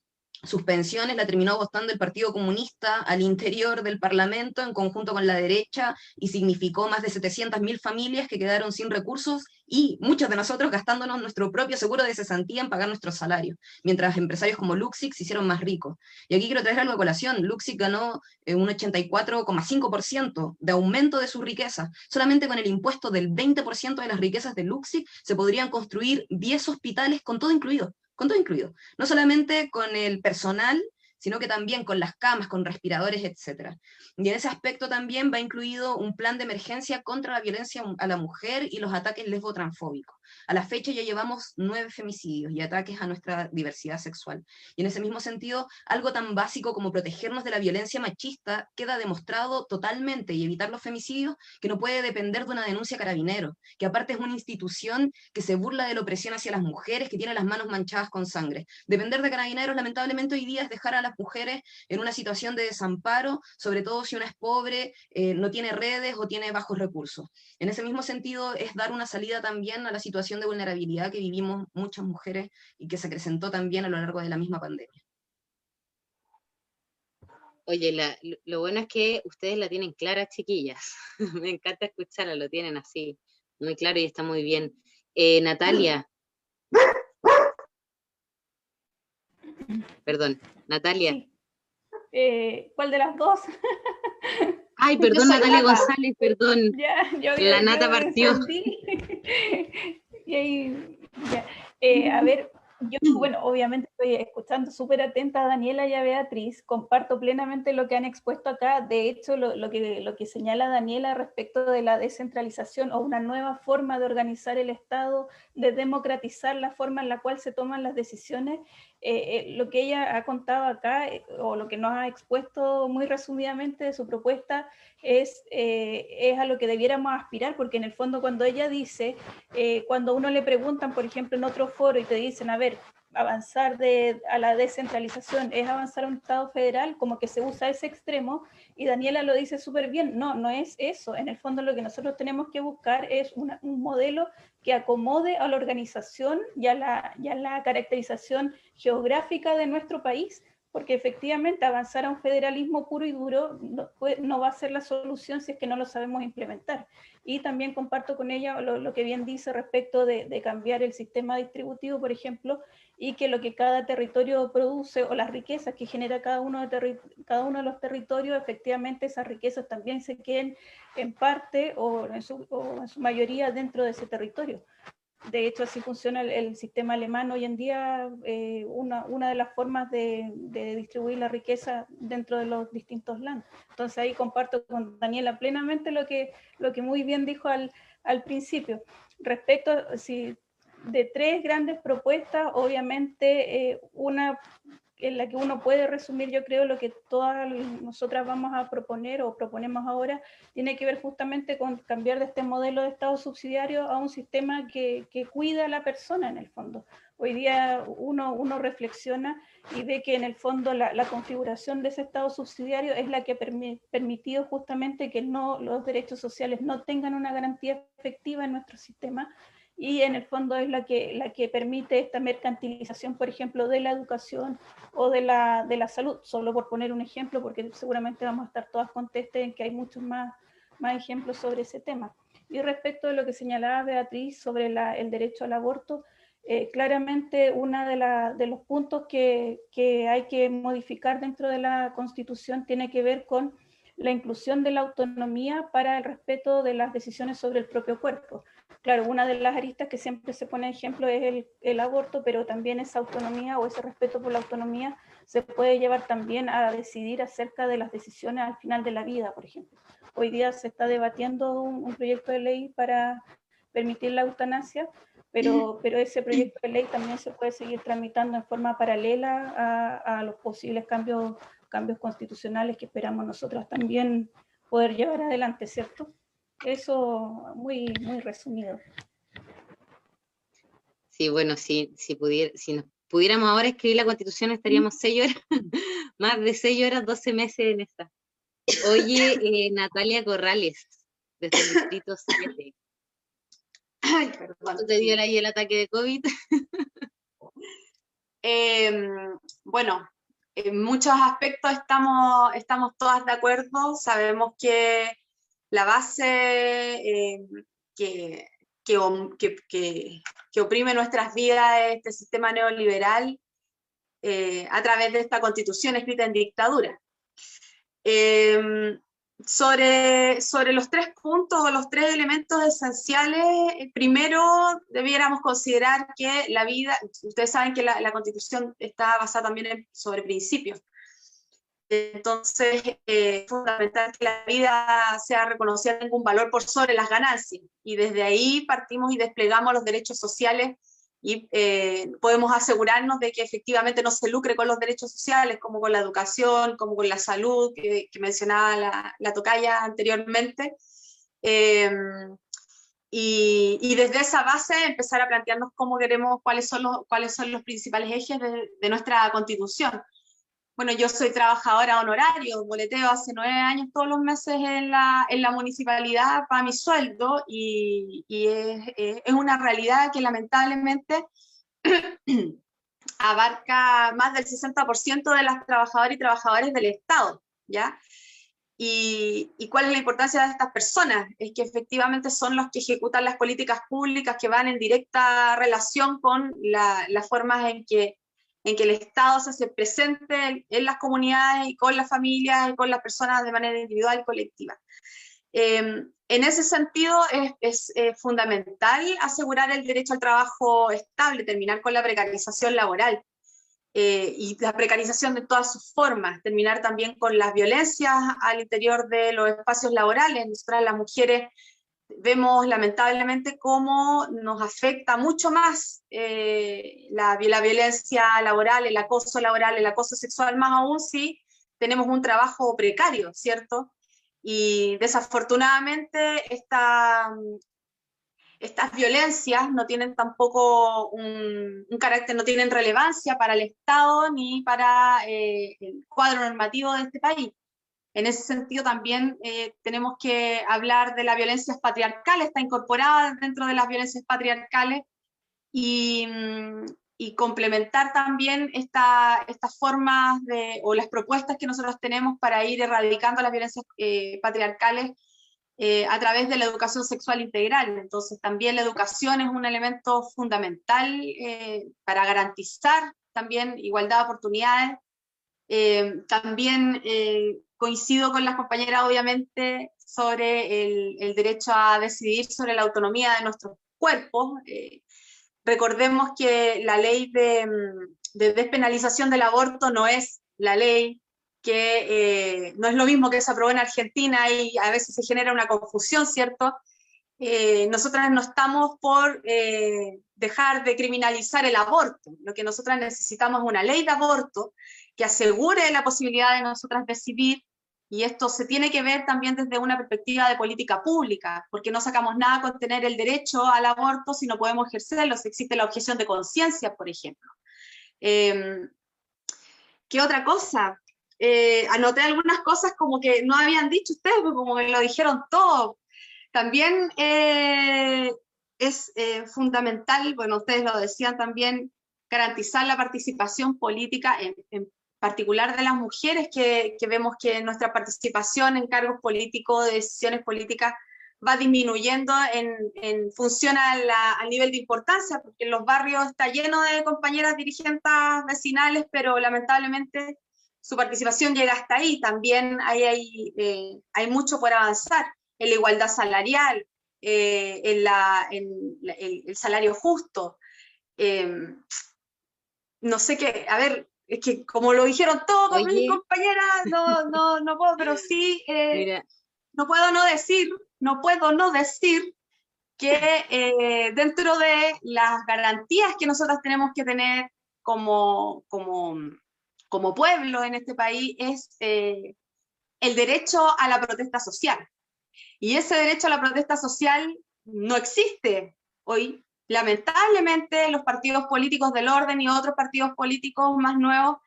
suspensiones la terminó votando el Partido Comunista al interior del Parlamento en conjunto con la derecha y significó más de 700.000 familias que quedaron sin recursos y muchos de nosotros gastándonos nuestro propio seguro de cesantía en pagar nuestros salarios, mientras empresarios como Luxic se hicieron más ricos. Y aquí quiero traer algo a colación. Luxic ganó un 84,5% de aumento de su riqueza. Solamente con el impuesto del 20% de las riquezas de Luxic se podrían construir 10 hospitales con todo incluido. Con todo incluido, no solamente con el personal, sino que también con las camas, con respiradores, etc. Y en ese aspecto también va incluido un plan de emergencia contra la violencia a la mujer y los ataques lesbotransfóbicos. A la fecha ya llevamos 9 femicidios y ataques a nuestra diversidad sexual. Y en ese mismo sentido, algo tan básico como protegernos de la violencia machista queda demostrado totalmente, y evitar los femicidios, que no puede depender de una denuncia carabinero, que aparte es una institución que se burla de la opresión hacia las mujeres, que tiene las manos manchadas con sangre. Depender de carabineros, lamentablemente, hoy día es dejar a las mujeres en una situación de desamparo, sobre todo si una es pobre, no tiene redes o tiene bajos recursos. En ese mismo sentido, es dar una salida también a la situación de vulnerabilidad que vivimos muchas mujeres y que se acrecentó también a lo largo de la misma pandemia. Oye, lo bueno es que ustedes la tienen clara, chiquillas. Me encanta escucharla, lo tienen así, muy claro y está muy bien. Natalia. Perdón, Natalia. Sí. ¿Cuál de las dos? Ay, perdón, Natalia Nata. González, perdón. Ya, La Nata partió. Y ahí, ya. A ver, yo, bueno, obviamente estoy escuchando súper atenta a Daniela y a Beatriz, comparto plenamente lo que han expuesto acá. De hecho, lo que señala Daniela respecto de la descentralización o una nueva forma de organizar el Estado, de democratizar la forma en la cual se toman las decisiones, lo que ella ha contado acá, o lo que nos ha expuesto muy resumidamente de su propuesta, es a lo que debiéramos aspirar, porque en el fondo cuando ella dice, cuando uno le preguntan, por ejemplo, en otro foro y te dicen, a ver, avanzar a la descentralización es avanzar a un Estado federal, como que se usa ese extremo, y Daniela lo dice súper bien, no es eso. En el fondo lo que nosotros tenemos que buscar es un modelo que acomode a la organización y a la caracterización geográfica de nuestro país, porque efectivamente avanzar a un federalismo puro y duro no va a ser la solución si es que no lo sabemos implementar. Y también comparto con ella lo que bien dice respecto de cambiar el sistema distributivo, por ejemplo, y que lo que cada territorio produce o las riquezas que genera cada uno de los territorios, efectivamente esas riquezas también se queden en parte o en su mayoría dentro de ese territorio. De hecho, así funciona el sistema alemán hoy en día, una de las formas de distribuir la riqueza dentro de los distintos lands. Entonces ahí comparto con Daniela plenamente lo que muy bien dijo al principio. Respecto de 3 grandes propuestas, obviamente una en la que uno puede resumir, yo creo, lo que todas nosotras vamos a proponer o proponemos ahora, tiene que ver justamente con cambiar de este modelo de Estado subsidiario a un sistema que cuida a la persona en el fondo. Hoy día uno reflexiona y ve que en el fondo la configuración de ese Estado subsidiario es la que ha permitido justamente que los derechos sociales no tengan una garantía efectiva en nuestro sistema, y en el fondo es la que permite esta mercantilización, por ejemplo, de la educación o de la salud, solo por poner un ejemplo, porque seguramente vamos a estar todas contestas en que hay muchos más ejemplos sobre ese tema. Y respecto de lo que señalaba Beatriz sobre el derecho al aborto, claramente uno de los puntos que hay que modificar dentro de la Constitución tiene que ver con la inclusión de la autonomía para el respeto de las decisiones sobre el propio cuerpo. Claro, una de las aristas que siempre se pone ejemplo es el aborto, pero también esa autonomía o ese respeto por la autonomía se puede llevar también a decidir acerca de las decisiones al final de la vida, por ejemplo. Hoy día se está debatiendo un proyecto de ley para permitir la eutanasia, pero ese proyecto de ley también se puede seguir tramitando en forma paralela a los posibles cambios constitucionales que esperamos nosotros también poder llevar adelante, ¿cierto? Eso muy resumido. Sí, bueno, si nos pudiéramos ahora escribir la Constitución estaríamos 6 horas, más de 6 horas, 12 meses en esta. Oye, Natalia Corrales, desde el distrito 7. Ay, perdón. ¿Te dio ahí el ataque de COVID? Bueno, en muchos aspectos estamos todas de acuerdo. Sabemos que la base que oprime nuestras vidas es este sistema neoliberal a través de esta constitución escrita en dictadura. Sobre los 3 puntos o los 3 elementos esenciales, primero debiéramos considerar que la vida, ustedes saben que la Constitución está basada también sobre principios. Entonces, es fundamental que la vida sea reconocida como un valor por sobre las ganancias, y desde ahí partimos y desplegamos los derechos sociales, y podemos asegurarnos de que efectivamente no se lucre con los derechos sociales, como con la educación, como con la salud, que mencionaba la tocaya anteriormente, y desde esa base empezar a plantearnos cómo queremos, cuáles son los principales ejes de nuestra Constitución. Bueno, yo soy trabajadora honorario, boleteo hace 9 años todos los meses en la municipalidad para mi sueldo, y es una realidad que lamentablemente abarca más del 60% de las trabajadoras y trabajadores del Estado, ¿ya? ¿Y cuál es la importancia de estas personas? Es que efectivamente son los que ejecutan las políticas públicas que van en directa relación con las formas en que el Estado se hace presente en las comunidades y con las familias y con las personas de manera individual y colectiva. En ese sentido es fundamental asegurar el derecho al trabajo estable, terminar con la precarización laboral, y la precarización de todas sus formas, terminar también con las violencias al interior de los espacios laborales. Nosotras las mujeres vemos lamentablemente cómo nos afecta mucho más la violencia laboral, el acoso sexual, más aún si tenemos un trabajo precario, ¿cierto? Y desafortunadamente estas violencias no tienen tampoco un carácter, no tienen relevancia para el Estado ni para el cuadro normativo de este país. En ese sentido también tenemos que hablar de las violencias patriarcales, está incorporada dentro de las violencias patriarcales, y complementar también estas formas o las propuestas que nosotros tenemos para ir erradicando las violencias patriarcales a través de la educación sexual integral. Entonces también la educación es un elemento fundamental para garantizar también igualdad de oportunidades. También coincido con las compañeras, obviamente, sobre el derecho a decidir sobre la autonomía de nuestros cuerpos. Recordemos que la ley de despenalización del aborto no es la ley que no es lo mismo que se aprobó en Argentina, y a veces se genera una confusión, ¿cierto? Nosotras no estamos por dejar de criminalizar el aborto. Lo que nosotras necesitamos es una ley de aborto que asegure la posibilidad de nosotras decidir, y esto se tiene que ver también desde una perspectiva de política pública, porque no sacamos nada con tener el derecho al aborto si no podemos ejercerlo, si existe la objeción de conciencia, por ejemplo. ¿Qué otra cosa? Anoté algunas cosas como que no habían dicho ustedes, porque como que lo dijeron todo. También es fundamental, bueno, ustedes lo decían también, garantizar la participación política, en particular de las mujeres, que vemos que nuestra participación en cargos políticos, de decisiones políticas, va disminuyendo en función al nivel de importancia, porque en los barrios está lleno de compañeras dirigentes vecinales, pero lamentablemente su participación llega hasta ahí. También hay mucho por avanzar en la igualdad salarial, el salario justo. No sé qué, a ver, es que como lo dijeron todos mis compañeras, no puedo, pero sí, no puedo no decir que dentro de las garantías que nosotras tenemos que tener como pueblo en este país es el derecho a la protesta social. Y ese derecho a la protesta social no existe hoy. Lamentablemente, los partidos políticos del orden y otros partidos políticos más nuevos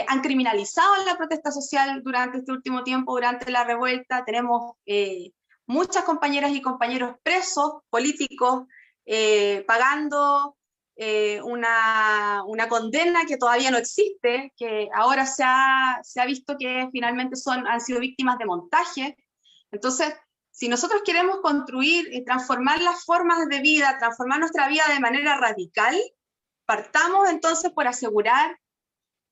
han criminalizado la protesta social durante este último tiempo, durante la revuelta. Tenemos muchas compañeras y compañeros presos políticos, pagando una condena que todavía no existe, que ahora se ha visto que finalmente han sido víctimas de montaje. Entonces, si nosotros queremos construir y transformar las formas de vida, transformar nuestra vida de manera radical, partamos entonces por asegurar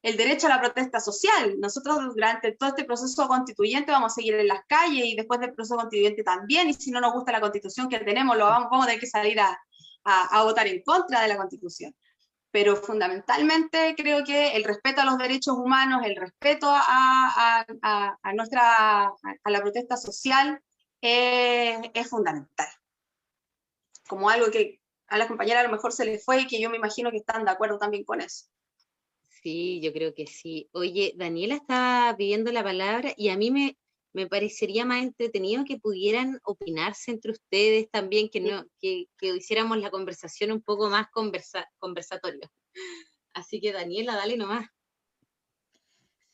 el derecho a la protesta social. Nosotros durante todo este proceso constituyente vamos a seguir en las calles, y después del proceso constituyente también, y si no nos gusta la constitución que tenemos, vamos a tener que salir a votar en contra de la constitución. Pero fundamentalmente creo que el respeto a los derechos humanos, el respeto a la protesta social es fundamental. Como algo que a las compañeras a lo mejor se les fue, y que yo me imagino que están de acuerdo también con eso. Sí, yo creo que sí. Oye, Daniela está pidiendo la palabra, y a mí me parecería más entretenido que pudieran opinarse entre ustedes también, que hiciéramos la conversación un poco más conversatoria. Así que Daniela, dale nomás.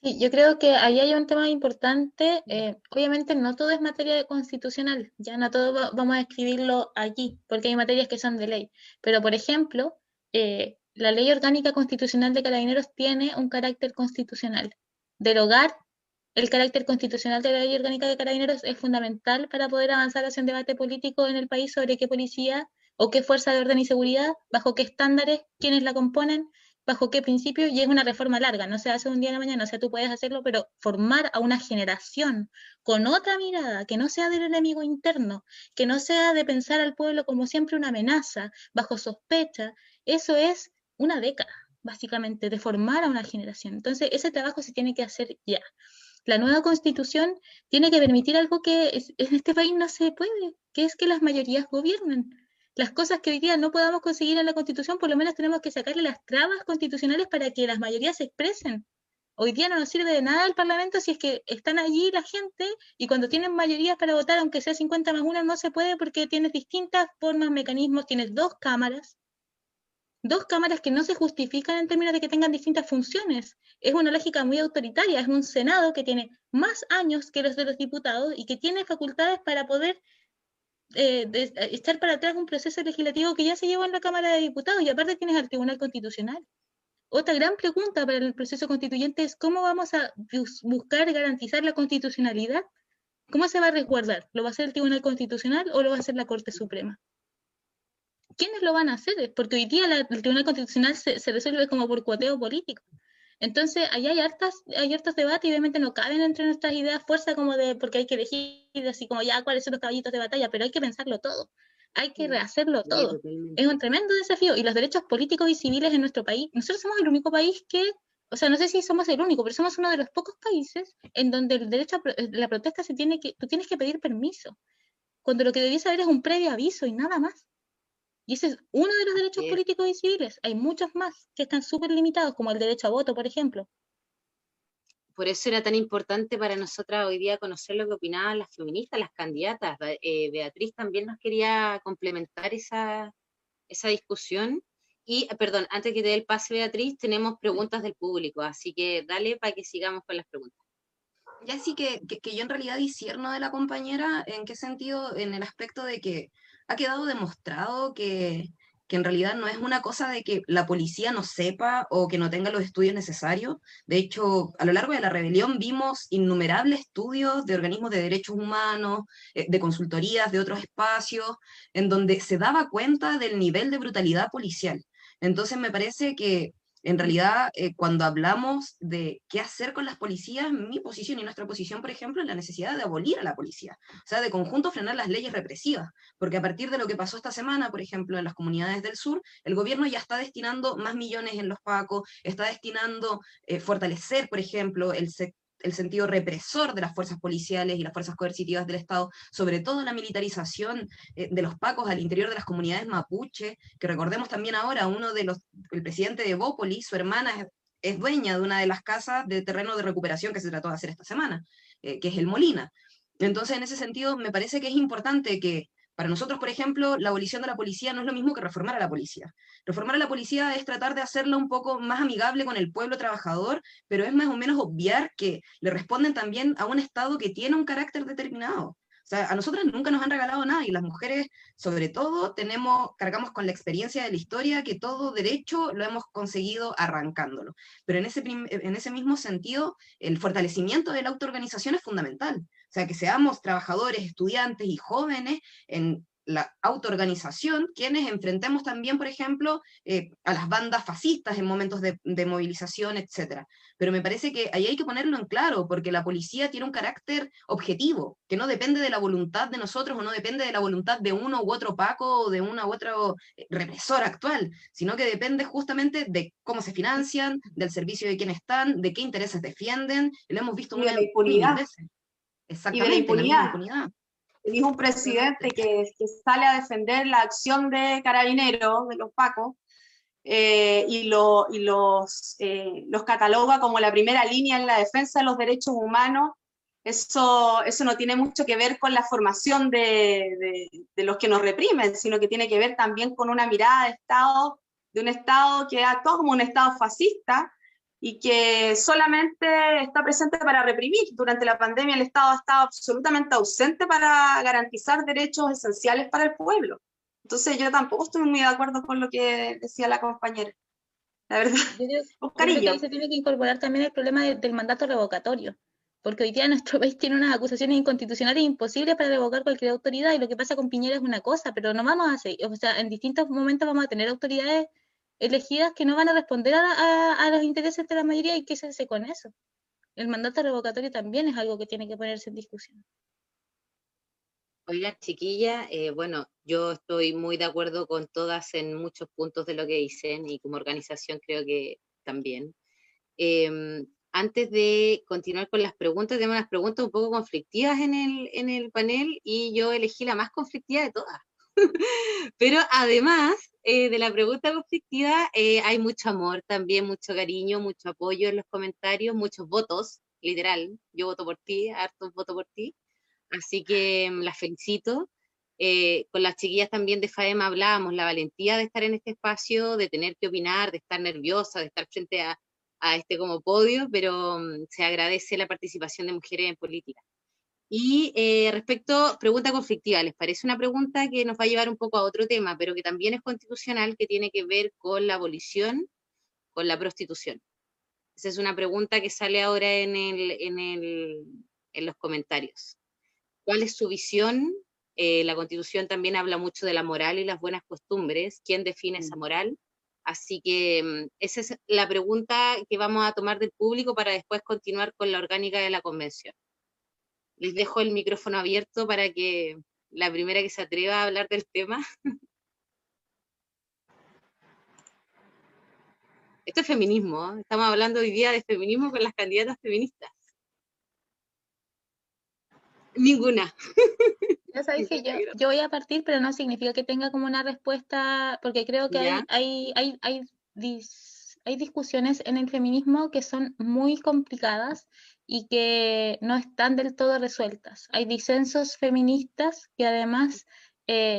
Sí, yo creo que ahí hay un tema importante. Obviamente no todo es materia constitucional, ya no todo vamos a escribirlo allí, porque hay materias que son de ley. Pero, por ejemplo, la Ley Orgánica Constitucional de Carabineros tiene un carácter constitucional. Derogar el carácter constitucional de la Ley Orgánica de Carabineros es fundamental para poder avanzar hacia un debate político en el país sobre qué policía o qué fuerza de orden y seguridad, bajo qué estándares, quiénes la componen, bajo qué principio, y es una reforma larga, no se hace un día a la mañana, o sea, tú puedes hacerlo, pero formar a una generación con otra mirada, que no sea del enemigo interno, que no sea de pensar al pueblo como siempre una amenaza, bajo sospecha, eso es una década, básicamente, de formar a una generación. Entonces, ese trabajo se tiene que hacer ya. La nueva constitución tiene que permitir algo que en este país no se puede, que es que las mayorías gobiernen. Las cosas que hoy día no podamos conseguir en la constitución, por lo menos tenemos que sacarle las trabas constitucionales para que las mayorías se expresen. Hoy día no nos sirve de nada el Parlamento si es que están allí la gente, y cuando tienen mayorías para votar, aunque sea 50+1, no se puede, porque tienes distintas formas, mecanismos, tienes dos cámaras que no se justifican en términos de que tengan distintas funciones. Es una lógica muy autoritaria, es un Senado que tiene más años que los de los diputados y que tiene facultades para poder echar para atrás un proceso legislativo que ya se llevó en la Cámara de Diputados, y aparte tienes al Tribunal Constitucional. Otra gran pregunta para el proceso constituyente es cómo vamos a buscar garantizar la constitucionalidad. ¿Cómo se va a resguardar? ¿Lo va a hacer el Tribunal Constitucional o lo va a hacer la Corte Suprema? ¿Quiénes lo van a hacer? Porque hoy día el Tribunal Constitucional se resuelve como por cuoteo político. Entonces, ahí hay hartos debates, y obviamente no caben entre nuestras ideas fuerza porque hay que elegir así como ya cuáles son los caballitos de batalla, pero hay que pensarlo todo, hay que rehacerlo todo. Totalmente. Es un tremendo desafío, y los derechos políticos y civiles en nuestro país, nosotros somos el único país o sea, no sé si somos el único, pero somos uno de los pocos países en donde el derecho a la protesta tú tienes que pedir permiso, cuando lo que debiese haber es un previo aviso y nada más. Y ese es uno de los derechos políticos y civiles. Hay muchos más que están súper limitados, como el derecho a voto, por ejemplo. Por eso era tan importante para nosotras hoy día conocer lo que opinaban las feministas, las candidatas. Beatriz también nos quería complementar esa discusión. Y, perdón, antes que te dé el pase, Beatriz, tenemos preguntas del público, así que dale para que sigamos con las preguntas. Ya sí que yo en realidad discierno de la compañera, ¿en qué sentido? En el aspecto de que ha quedado demostrado que en realidad no es una cosa de que la policía no sepa o que no tenga los estudios necesarios. De hecho, a lo largo de la rebelión vimos innumerables estudios de organismos de derechos humanos, de consultorías, de otros espacios, en donde se daba cuenta del nivel de brutalidad policial. Entonces me parece que en realidad, cuando hablamos de qué hacer con las policías, mi posición y nuestra posición, por ejemplo, es la necesidad de abolir a la policía, o sea, de conjunto frenar las leyes represivas, porque a partir de lo que pasó esta semana, por ejemplo, en las comunidades del sur, el gobierno ya está destinando más millones en los pacos, está destinando fortalecer, por ejemplo, el sentido represor de las fuerzas policiales y las fuerzas coercitivas del Estado, sobre todo la militarización de los pacos al interior de las comunidades mapuche, que recordemos también ahora, el presidente de Bópoli, su hermana es dueña de una de las casas de terreno de recuperación que se trató de hacer esta semana, que es el Molina. Entonces, en ese sentido, me parece que es importante que para nosotros, por ejemplo, la abolición de la policía no es lo mismo que reformar a la policía. Reformar a la policía es tratar de hacerla un poco más amigable con el pueblo trabajador, pero es más o menos obviar que le responden también a un Estado que tiene un carácter determinado. O O sea, a nosotras nunca nos han regalado nada, y las mujeres, sobre todo, cargamos con la experiencia de la historia que todo derecho lo hemos conseguido arrancándolo. Pero en ese mismo sentido, el fortalecimiento de la autoorganización es fundamental. O sea, que seamos trabajadores, estudiantes y jóvenes en la autoorganización, quienes enfrentemos también, por ejemplo, a las bandas fascistas en momentos de movilización, etc. Pero me parece que ahí hay que ponerlo en claro, porque la policía tiene un carácter objetivo, que no depende de la voluntad de nosotros, o no depende de la voluntad de uno u otro Paco, o de una u otra represor actual, sino que depende justamente de cómo se financian, del servicio de quién están, de qué intereses defienden, y lo hemos visto Y de una la y mil impunidad. veces. Y de la Exactamente, la misma impunidad. impunidad. Dijo un presidente que sale a defender la acción de carabineros, de los pacos, y los cataloga como la primera línea en la defensa de los derechos humanos. Eso no tiene mucho que ver con la formación de los que nos reprimen, sino que tiene que ver también con una mirada de un Estado que actúa como un Estado fascista, y que solamente está presente para reprimir. Durante la pandemia el Estado ha estado absolutamente ausente para garantizar derechos esenciales para el pueblo. Entonces yo tampoco estoy muy de acuerdo con lo que decía la compañera, la verdad. Yo creo que ahí se tiene que incorporar también el problema del mandato revocatorio, porque hoy día nuestro país tiene unas acusaciones inconstitucionales imposibles para revocar cualquier autoridad, y lo que pasa con Piñera es una cosa, pero no vamos a seguir, o sea, en distintos momentos vamos a tener autoridades elegidas que no van a responder a los intereses de la mayoría, y qué se hace con eso. El mandato revocatorio también es algo que tiene que ponerse en discusión. Oiga, chiquilla, bueno, yo estoy muy de acuerdo con todas en muchos puntos de lo que dicen, y como organización creo que también. Antes de continuar con las preguntas, tenemos unas preguntas un poco conflictivas en el panel, y yo elegí la más conflictiva de todas. Pero además de la pregunta conflictiva, hay mucho amor también, mucho cariño, mucho apoyo en los comentarios, muchos votos, literal. Yo voto por ti, hartos voto por ti. Así que las felicito. Con las chiquillas también de FAEM hablábamos la valentía de estar en este espacio, de tener que opinar, de estar nerviosa, de estar frente a este como podio, pero se agradece la participación de mujeres en política. Y respecto, pregunta conflictiva, ¿les parece una pregunta que nos va a llevar un poco a otro tema, pero que también es constitucional, que tiene que ver con la abolición, con la prostitución? Esa es una pregunta que sale ahora en los comentarios. ¿Cuál es su visión? La Constitución también habla mucho de la moral y las buenas costumbres. ¿Quién define esa moral? Así que esa es la pregunta que vamos a tomar del público para después continuar con la orgánica de la convención. Les dejo el micrófono abierto para que la primera que se atreva a hablar del tema. Esto es feminismo, ¿eh? Estamos hablando hoy día de feminismo con las candidatas feministas. Ninguna. Ya sabéis que yo voy a partir, pero no significa que tenga como una respuesta, porque creo que hay discusiones en el feminismo que son muy complicadas y que no están del todo resueltas. Hay disensos feministas que además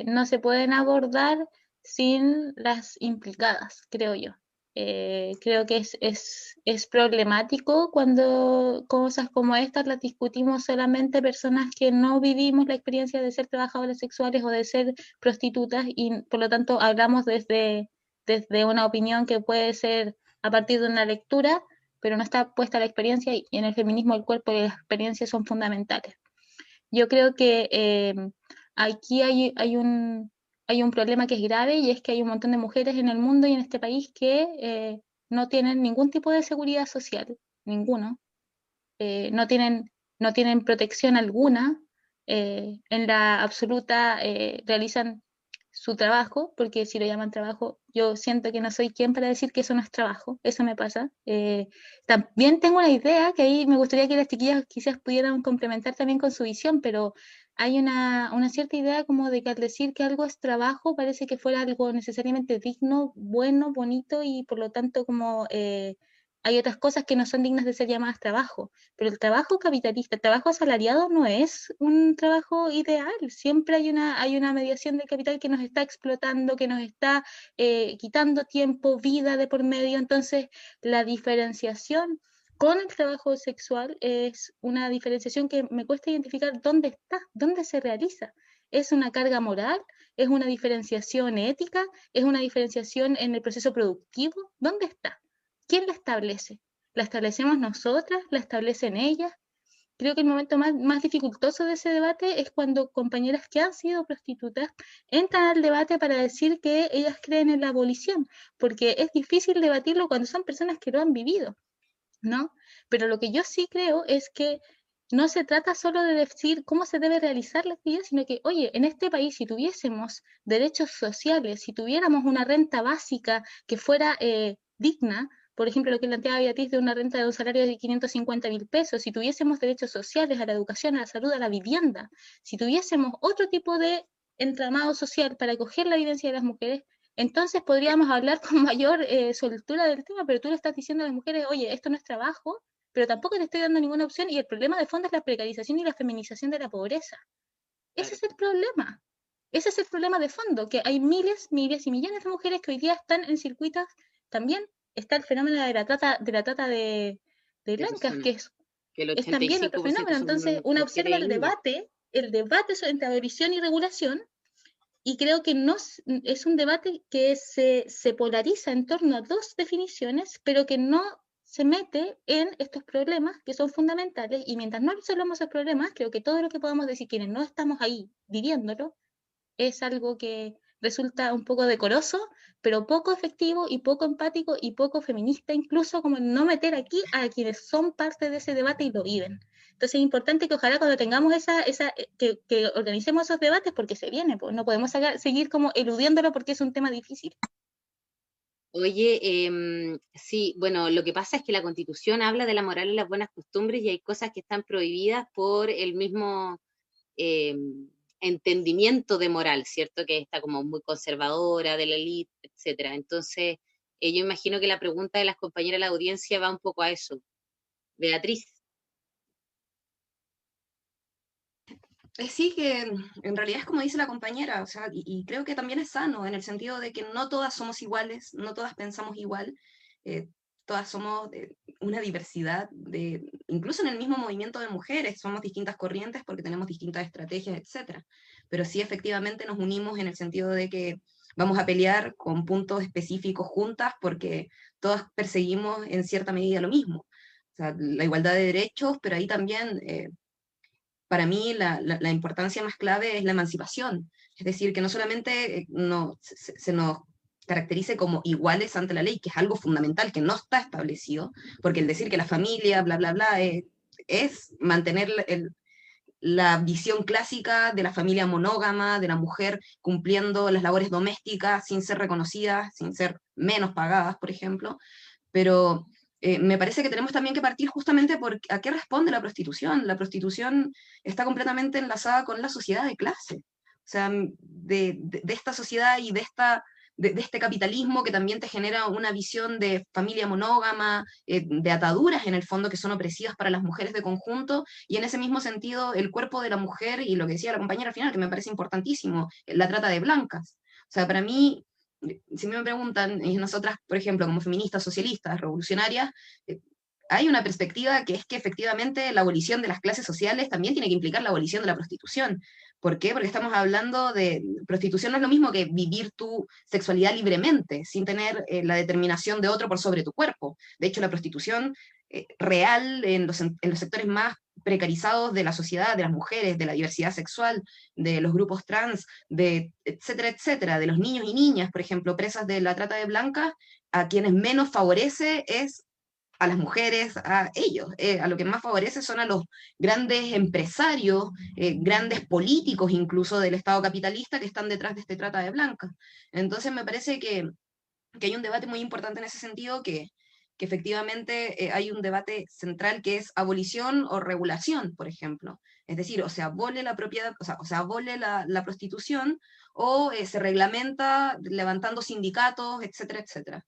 no se pueden abordar sin las implicadas, creo yo. Creo que es problemático cuando cosas como estas las discutimos solamente personas que no vivimos la experiencia de ser trabajadoras sexuales o de ser prostitutas, y por lo tanto hablamos desde una opinión que puede ser a partir de una lectura, pero no está puesta la experiencia, y en el feminismo el cuerpo y la experiencia son fundamentales. Yo creo que aquí hay un problema que es grave, y es que hay un montón de mujeres en el mundo y en este país que no tienen ningún tipo de seguridad social, ninguno. No tienen protección alguna, en la absoluta realizan su trabajo, porque si lo llaman trabajo, yo siento que no soy quien para decir que eso no es trabajo, eso me pasa. También tengo una idea que ahí me gustaría que las chiquillas quizás pudieran complementar también con su visión, pero hay una cierta idea como de que al decir que algo es trabajo parece que fuera algo necesariamente digno, bueno, bonito, y por lo tanto como hay otras cosas que no son dignas de ser llamadas trabajo. Pero el trabajo capitalista, el trabajo asalariado no es un trabajo ideal. Siempre hay una mediación del capital que nos está explotando, que nos está quitando tiempo, vida de por medio. Entonces, la diferenciación con el trabajo sexual es una diferenciación que me cuesta identificar dónde está, dónde se realiza. ¿Es una carga moral? ¿Es una diferenciación ética? ¿Es una diferenciación en el proceso productivo? ¿Dónde está? ¿Quién la establece? ¿La establecemos nosotras? ¿La establecen ellas? Creo que el momento más dificultoso de ese debate es cuando compañeras que han sido prostitutas entran al debate para decir que ellas creen en la abolición, porque es difícil debatirlo cuando son personas que lo han vivido, ¿no? Pero lo que yo sí creo es que no se trata solo de decir cómo se debe realizar la actividad, sino que, oye, en este país, si tuviésemos derechos sociales, si tuviéramos una renta básica que fuera digna, por ejemplo, lo que planteaba Beatriz de una renta de un salario de 550.000 pesos, si tuviésemos derechos sociales a la educación, a la salud, a la vivienda, si tuviésemos otro tipo de entramado social para acoger la vivencia de las mujeres, entonces podríamos hablar con mayor soltura del tema, pero tú le estás diciendo a las mujeres, oye, esto no es trabajo, pero tampoco te estoy dando ninguna opción, y el problema de fondo es la precarización y la feminización de la pobreza. Ese es el problema. Ese es el problema de fondo, que hay miles, miles y millones de mujeres que hoy día están en circuitos. También está el fenómeno de la trata de blancas, que es también otro fenómeno. Entonces, uno observa el debate entre abolición y regulación, y creo que no es un debate que se polariza en torno a dos definiciones, pero que no se mete en estos problemas que son fundamentales, y mientras no resolvamos esos problemas, creo que todo lo que podamos decir quienes no estamos ahí viviéndolo es algo que resulta un poco decoroso, pero poco efectivo y poco empático y poco feminista, incluso como no meter aquí a quienes son parte de ese debate y lo viven. Entonces es importante que ojalá cuando tengamos que organicemos esos debates, porque se viene, pues no podemos seguir como eludiéndolo porque es un tema difícil. Oye, sí, bueno, lo que pasa es que la Constitución habla de la moral y las buenas costumbres, y hay cosas que están prohibidas por el mismo entendimiento de moral, ¿cierto? Que está como muy conservadora, de la élite, etcétera. Entonces, yo imagino que la pregunta de las compañeras de la audiencia va un poco a eso. Beatriz. Sí, que en realidad es como dice la compañera, o sea, y creo que también es sano, en el sentido de que no todas somos iguales, no todas pensamos igual, eh, todas somos una diversidad, incluso en el mismo movimiento de mujeres, somos distintas corrientes porque tenemos distintas estrategias, etcétera. Pero sí, efectivamente nos unimos en el sentido de que vamos a pelear con puntos específicos juntas porque todas perseguimos en cierta medida lo mismo. O sea, la igualdad de derechos, pero ahí también para mí la importancia más clave es la emancipación. Es decir, que no solamente se nos caracterice como iguales ante la ley, que es algo fundamental que no está establecido, porque el decir que la familia, bla, bla, bla, es mantener la visión clásica de la familia monógama, de la mujer cumpliendo las labores domésticas sin ser reconocidas, sin ser menos pagadas, por ejemplo, pero me parece que tenemos también que partir justamente por a qué responde la prostitución. La prostitución está completamente enlazada con la sociedad de clase, o sea, de esta sociedad y de este capitalismo que también te genera una visión de familia monógama, de ataduras en el fondo que son opresivas para las mujeres de conjunto, y en ese mismo sentido el cuerpo de la mujer, y lo que decía la compañera al final, que me parece importantísimo, la trata de blancas. O sea, para mí, si me preguntan, y nosotras, por ejemplo, como feministas, socialistas, revolucionarias, hay una perspectiva que es que efectivamente la abolición de las clases sociales también tiene que implicar la abolición de la prostitución. ¿Por qué? Porque estamos hablando de prostitución, no es lo mismo que vivir tu sexualidad libremente, sin tener la determinación de otro por sobre tu cuerpo. De hecho, la prostitución real en los sectores más precarizados de la sociedad, de las mujeres, de la diversidad sexual, de los grupos trans, de etcétera, etcétera, de los niños y niñas, por ejemplo, presas de la trata de blancas, a quienes menos favorece es a las mujeres, a ellos, a lo que más favorece son a los grandes empresarios, grandes políticos incluso del Estado capitalista que están detrás de este trata de blancas. Entonces me parece que hay un debate muy importante en ese sentido, que efectivamente hay un debate central que es abolición o regulación, por ejemplo. Es decir, o se abole la propiedad, o se abole la prostitución, o se reglamenta levantando sindicatos, etcétera, etcétera.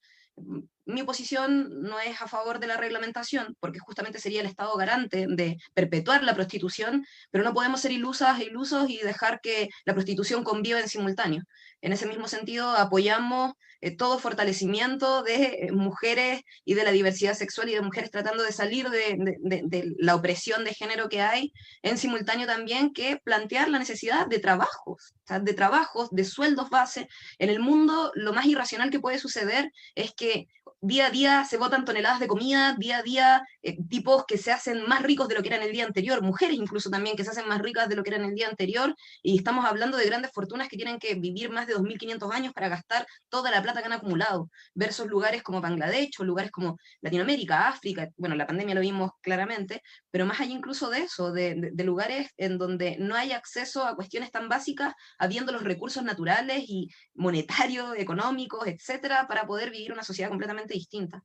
Mi posición no es a favor de la reglamentación, porque justamente sería el Estado garante de perpetuar la prostitución, pero no podemos ser ilusas e ilusos y dejar que la prostitución conviva en simultáneo. En ese mismo sentido, apoyamos todo fortalecimiento de mujeres y de la diversidad sexual y de mujeres tratando de salir de la opresión de género que hay, en simultáneo también que plantear la necesidad de trabajos, o sea, de trabajos, de sueldos base. En el mundo, lo más irracional que puede suceder es que día a día se botan toneladas de comida, día a día tipos que se hacen más ricos de lo que eran el día anterior, mujeres incluso también que se hacen más ricas de lo que eran el día anterior, y estamos hablando de grandes fortunas que tienen que vivir más de 2.500 años para gastar toda la plata que han acumulado, versus lugares como Bangladesh o lugares como Latinoamérica, África, bueno, la pandemia lo vimos claramente, pero más allá incluso de eso, de lugares en donde no hay acceso a cuestiones tan básicas, habiendo los recursos naturales y monetarios, económicos, etcétera, para poder vivir una sociedad completamente distinta.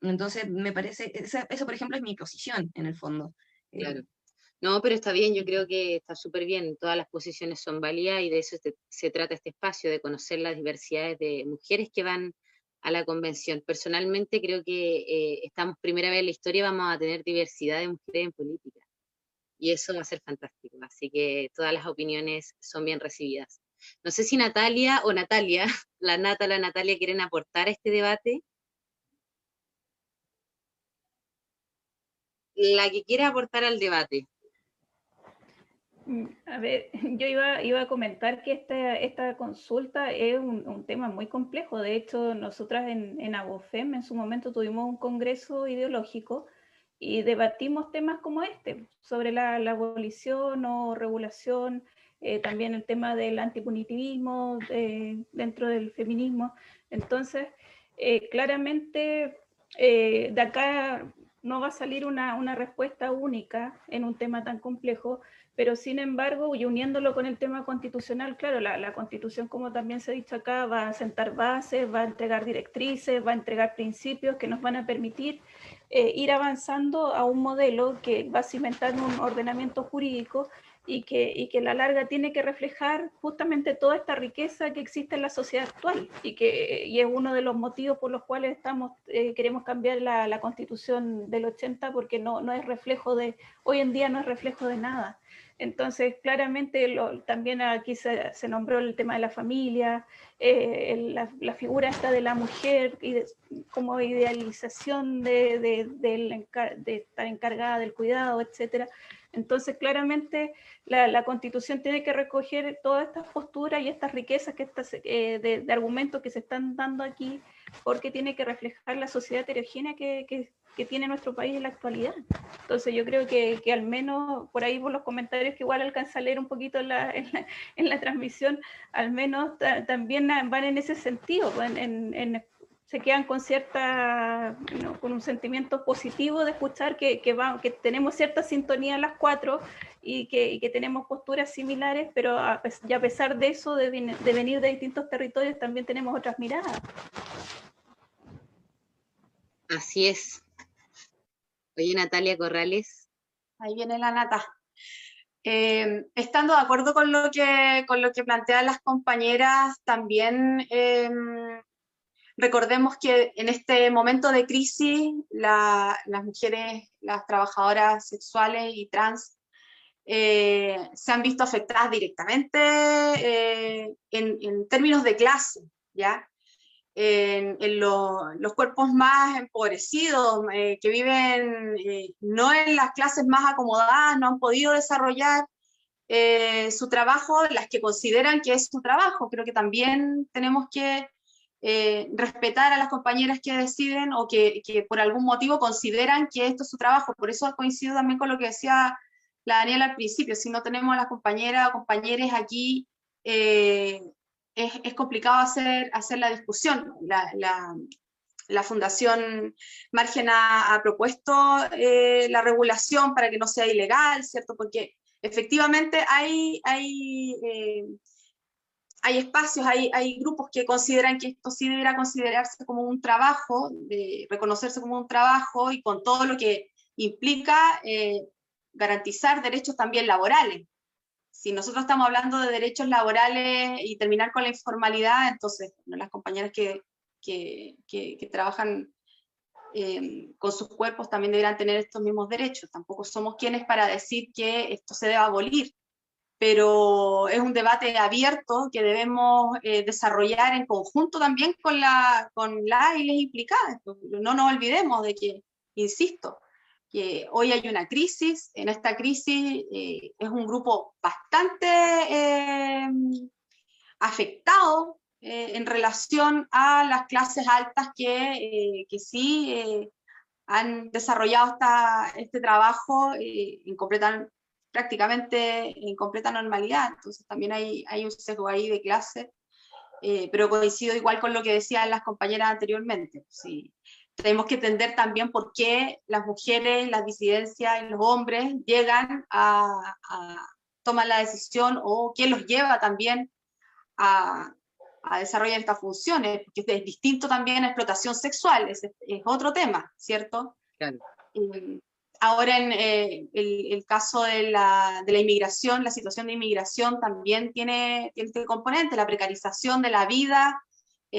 Entonces, me parece, eso por ejemplo es mi posición en el fondo. Claro. No, pero está bien, yo creo que está súper bien, todas las posiciones son válidas y de eso se trata este espacio, de conocer las diversidades de mujeres que van a la convención. Personalmente creo que estamos primera vez en la historia, vamos a tener diversidad de mujeres en política y eso va a ser fantástico, así que todas las opiniones son bien recibidas. No sé si Natalia o Natalia, la Natalia quieren aportar a este debate. La que quiera aportar al debate. A ver, yo iba a comentar que esta consulta es un tema muy complejo. De hecho, nosotras en ABOFEM en su momento tuvimos un congreso ideológico y debatimos temas como este, sobre la abolición o regulación, también el tema del antipunitivismo dentro del feminismo. Entonces, claramente de acá no va a salir una respuesta única en un tema tan complejo, pero sin embargo, y uniéndolo con el tema constitucional, claro, la Constitución, como también se ha dicho acá, va a sentar bases, va a entregar directrices, va a entregar principios que nos van a permitir ir avanzando a un modelo que va a cimentar un ordenamiento jurídico y que a la larga tiene que reflejar justamente toda esta riqueza que existe en la sociedad actual y es uno de los motivos por los cuales queremos cambiar la Constitución del 80 porque no es reflejo de, hoy en día no es reflejo de nada. Entonces, claramente también aquí se nombró el tema de la familia, la figura esta de la mujer como idealización de estar encargada del cuidado, etcétera. Entonces, claramente, la Constitución tiene que recoger todas estas posturas y estas riquezas de argumentos que se están dando aquí, porque tiene que reflejar la sociedad heterogénea que tiene nuestro país en la actualidad. Entonces yo creo que al menos por ahí por los comentarios que igual alcanza a leer un poquito en la transmisión, al menos también van en ese sentido, se quedan con con un sentimiento positivo de escuchar que tenemos cierta sintonía las cuatro y que tenemos posturas similares, pero a pesar de eso, de venir de distintos territorios, también tenemos otras miradas. Así es. Oye, Natalia Corrales. Ahí viene la Nata. Estando de acuerdo con lo que plantean las compañeras, también recordemos que en este momento de crisis, las mujeres, las trabajadoras sexuales y trans, se han visto afectadas directamente en términos de clase, ¿ya? En los cuerpos más empobrecidos, que viven no en las clases más acomodadas, no han podido desarrollar su trabajo, las que consideran que es su trabajo. Creo que también tenemos que respetar a las compañeras que deciden o que por algún motivo consideran que esto es su trabajo. Por eso coincido también con lo que decía la Daniela al principio. Si no tenemos a las compañeras o compañeros aquí, es complicado hacer la discusión. La Fundación Margen ha propuesto la regulación para que no sea ilegal, ¿cierto? Porque efectivamente hay espacios, hay grupos que consideran que esto sí deberá considerarse como un trabajo, reconocerse como un trabajo y con todo lo que implica garantizar derechos también laborales. Si nosotros estamos hablando de derechos laborales y terminar con la informalidad, entonces las compañeras que que trabajan con sus cuerpos también deberán tener estos mismos derechos. Tampoco somos quienes para decir que esto se debe abolir, pero es un debate abierto que debemos desarrollar en conjunto también con las y las implicadas. No nos olvidemos de que, insisto, que hoy hay una crisis. En esta crisis es un grupo bastante afectado en relación a las clases altas que sí han desarrollado este trabajo prácticamente en completa normalidad. Entonces también hay un sesgo ahí de clase, pero coincido igual con lo que decían las compañeras anteriormente. Sí. Tenemos que entender también por qué las mujeres, las disidencias y los hombres llegan a tomar la decisión, o qué los lleva también a desarrollar estas funciones, porque es distinto también a explotación sexual, es otro tema, ¿cierto? Claro. Ahora en el caso de la inmigración, la situación de inmigración también tiene este componente, la precarización de la vida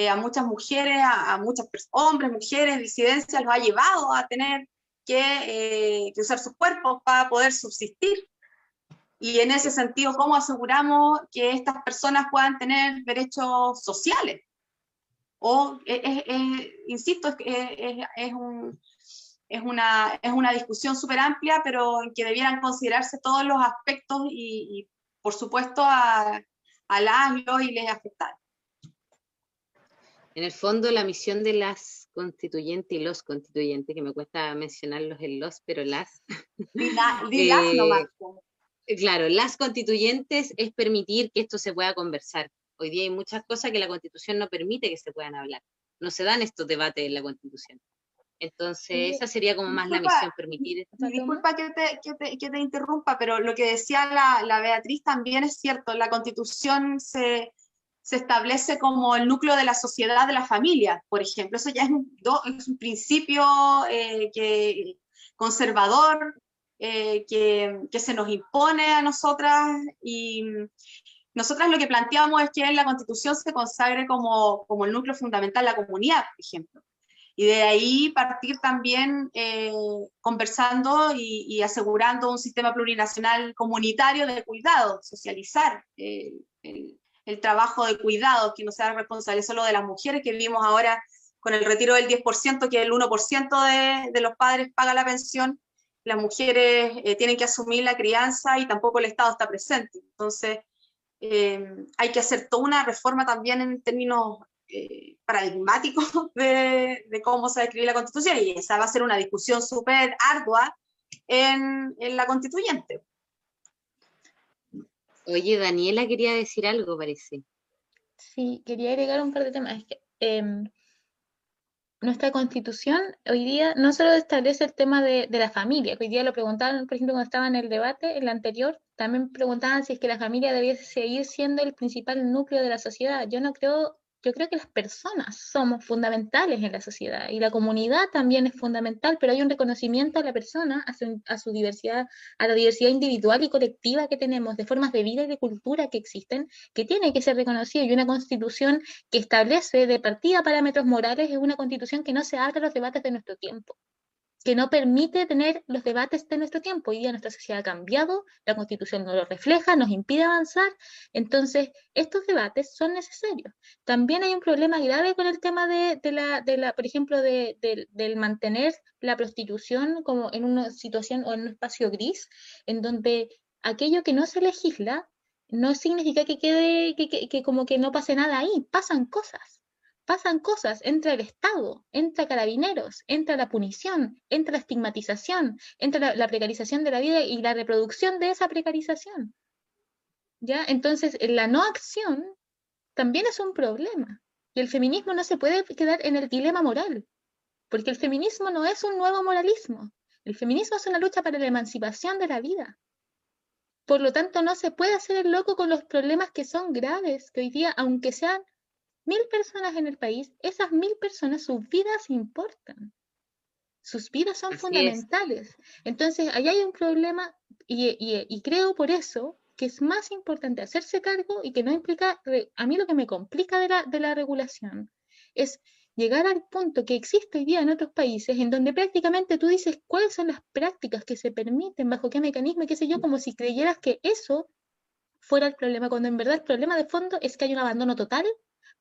a muchas mujeres, a muchos hombres, mujeres, disidencias, los ha llevado a tener que usar sus cuerpos para poder subsistir. Y en ese sentido, ¿cómo aseguramos que estas personas puedan tener derechos sociales? O, insisto, es una discusión súper amplia, pero en que debieran considerarse todos los aspectos y por supuesto, a los y les afectados. En el fondo, la misión de las constituyentes y los constituyentes, que me cuesta mencionarlos en los, pero las... Dilas nomás. Claro, las constituyentes es permitir que esto se pueda conversar. Hoy día hay muchas cosas que la Constitución no permite que se puedan hablar. No se dan estos debates en la Constitución. Entonces, esa sería como más la misión, permitir... Disculpa que te interrumpa, pero lo que decía la Beatriz también es cierto. La Constitución se establece como el núcleo de la sociedad, de la familia, por ejemplo. Eso ya es un principio conservador, que se nos impone a nosotras, y nosotras lo que planteamos es que en la Constitución se consagre como el núcleo fundamental la comunidad, por ejemplo. Y de ahí partir también conversando y asegurando un sistema plurinacional comunitario de cuidado, socializar el trabajo de cuidado, que no sea responsable solo de las mujeres, que vivimos ahora con el retiro del 10%, que el 1% de los padres paga la pensión. Las mujeres tienen que asumir la crianza y tampoco el Estado está presente. Entonces, hay que hacer toda una reforma también en términos paradigmáticos de cómo se describe la Constitución, y esa va a ser una discusión súper ardua en la Constituyente. Oye, Daniela quería decir algo, parece. Sí, quería agregar un par de temas. Es que nuestra Constitución hoy día no solo establece el tema de la familia, que hoy día lo preguntaban, por ejemplo, cuando estaba en el debate, en el anterior, también preguntaban si es que la familia debía seguir siendo el principal núcleo de la sociedad. Yo creo que las personas somos fundamentales en la sociedad, y la comunidad también es fundamental, pero hay un reconocimiento a la persona, a su diversidad, a la diversidad individual y colectiva que tenemos, de formas de vida y de cultura que existen, que tiene que ser reconocido. Y una Constitución que establece de partida parámetros morales es una Constitución que no se abre a los debates de nuestro tiempo, que no permite tener los debates de nuestro tiempo. Hoy día nuestra sociedad ha cambiado, la Constitución no lo refleja, nos impide avanzar. Entonces, estos debates son necesarios. También hay un problema grave con el tema por ejemplo, del mantener la prostitución como en una situación o en un espacio gris, en donde aquello que no se legisla no significa que como que no pase nada ahí, pasan cosas, entra el Estado, entra Carabineros, entra la punición, entra la estigmatización, entra la precarización de la vida y la reproducción de esa precarización. ¿Ya? Entonces, la no acción también es un problema. Y el feminismo no se puede quedar en el dilema moral, porque el feminismo no es un nuevo moralismo. El feminismo es una lucha para la emancipación de la vida. Por lo tanto, no se puede hacer el loco con los problemas que son graves, que hoy día, aunque sean 1000 personas en el país, esas 1000 personas, sus vidas importan. Sus vidas son fundamentales. Entonces, ahí hay un problema, y creo por eso que es más importante hacerse cargo, y que no implica, a mí lo que me complica de la regulación es llegar al punto que existe hoy día en otros países, en donde prácticamente tú dices cuáles son las prácticas que se permiten, bajo qué mecanismo, qué sé yo, como si creyeras que eso fuera el problema, cuando en verdad el problema de fondo es que hay un abandono total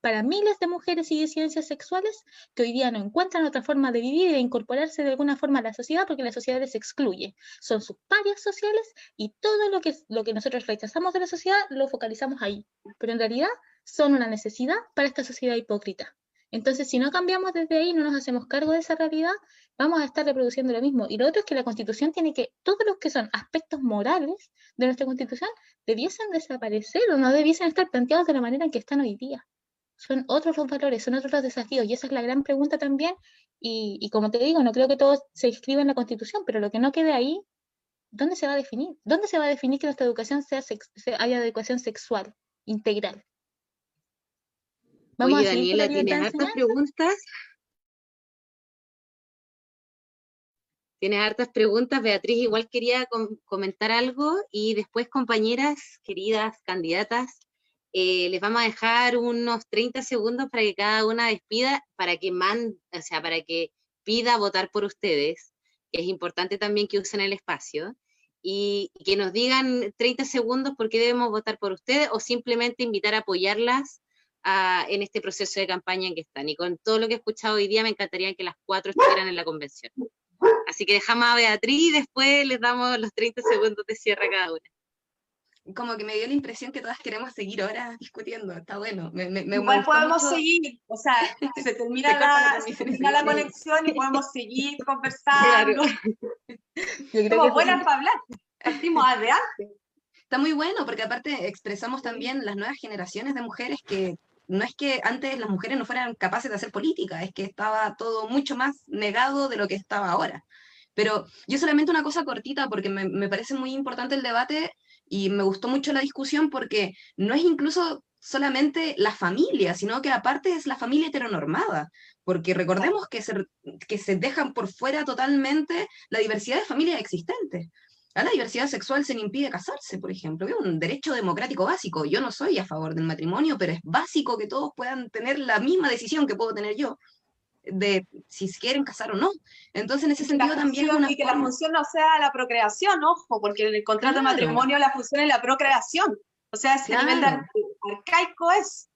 para miles de mujeres y disidencias sexuales que hoy día no encuentran otra forma de vivir y de incorporarse de alguna forma a la sociedad, porque la sociedad les excluye. Son sus parias sociales y todo lo que nosotros rechazamos de la sociedad lo focalizamos ahí. Pero en realidad son una necesidad para esta sociedad hipócrita. Entonces, si no cambiamos desde ahí, no nos hacemos cargo de esa realidad, vamos a estar reproduciendo lo mismo. Y lo otro es que la Constitución tiene que, todos los que son aspectos morales de nuestra Constitución, debiesen desaparecer o no debiesen estar planteados de la manera en que están hoy día. Son otros los valores, son otros los desafíos, y esa es la gran pregunta también, y como te digo, no creo que todo se inscriba en la Constitución, pero lo que no quede ahí, ¿dónde se va a definir? ¿Dónde se va a definir que nuestra educación haya educación sexual integral? Oye, Daniela, ¿tienes hartas preguntas? Tienes hartas preguntas. Beatriz igual quería comentar algo, y después, compañeras, queridas candidatas, les vamos a dejar unos 30 segundos para que cada una despida, para que pida votar por ustedes, que es importante también que usen el espacio, y que nos digan 30 segundos por qué debemos votar por ustedes, o simplemente invitar a apoyarlas en este proceso de campaña en que están. Y con todo lo que he escuchado hoy día, me encantaría que las 4 estuvieran en la convención. Así que dejamos a Beatriz y después les damos los 30 segundos de cierre a cada una. Como que me dio la impresión que todas queremos seguir horas discutiendo, está bueno. Igual podemos seguir, o sea, se termina la conexión y podemos seguir conversando. Somos buenas para hablar, partimos de antes. Está muy bueno, porque aparte expresamos también las nuevas generaciones de mujeres que no es que antes las mujeres no fueran capaces de hacer política, es que estaba todo mucho más negado de lo que estaba ahora. Pero yo solamente una cosa cortita, porque me parece muy importante el debate y me gustó mucho la discusión, porque no es incluso solamente la familia, sino que aparte es la familia heteronormada, porque recordemos que se dejan por fuera totalmente la diversidad de familias existentes. A la diversidad sexual se le impide casarse, por ejemplo, es un derecho democrático básico. Yo no soy a favor del matrimonio, pero es básico que todos puedan tener la misma decisión que puedo tener yo, de si quieren casar o no. Entonces, en ese sentido también es una y que la función no sea la procreación, ojo, porque en el contrato de matrimonio la función es la procreación. O sea, ese nivel de arcaico es.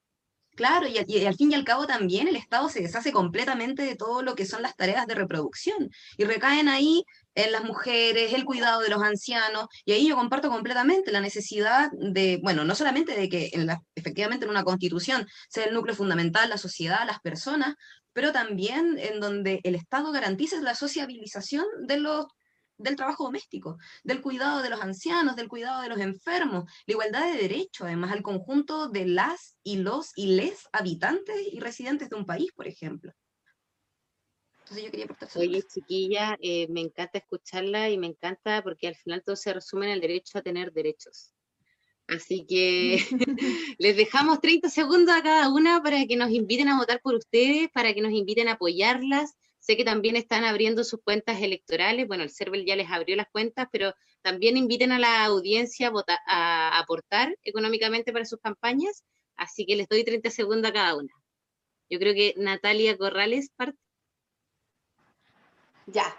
Claro, y al fin y al cabo también el Estado se deshace completamente de todo lo que son las tareas de reproducción, y recaen ahí en las mujeres, el cuidado de los ancianos, y ahí yo comparto completamente la necesidad de, bueno, no solamente de que efectivamente en una constitución sea el núcleo fundamental, la sociedad, las personas, pero también en donde el Estado garantice la sociabilización del trabajo doméstico, del cuidado de los ancianos, del cuidado de los enfermos, la igualdad de derecho, además, al conjunto de las y los y les habitantes y residentes de un país, por ejemplo. Entonces yo quería aportar eso. Oye, chiquilla, me encanta escucharla, y me encanta porque al final todo se resume en el derecho a tener derechos. Así que les dejamos 30 segundos a cada una para que nos inviten a votar por ustedes, para que nos inviten a apoyarlas. Sé que también están abriendo sus cuentas electorales. Bueno, el CERVEL ya les abrió las cuentas, pero también inviten a la audiencia a aportar económicamente para sus campañas. Así que les doy 30 segundos a cada una. Yo creo que Natalia Corrales parte. Ya.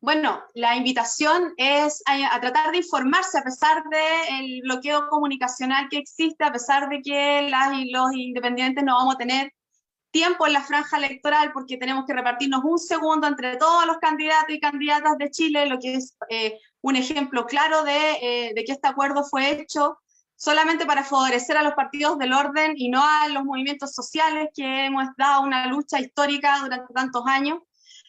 Bueno, la invitación es a tratar de informarse a pesar del bloqueo comunicacional que existe, a pesar de que las y los independientes no vamos a tener tiempo en la franja electoral, porque tenemos que repartirnos un segundo entre todos los candidatos y candidatas de Chile, lo que es un ejemplo claro de que este acuerdo fue hecho solamente para favorecer a los partidos del orden y no a los movimientos sociales que hemos dado una lucha histórica durante tantos años.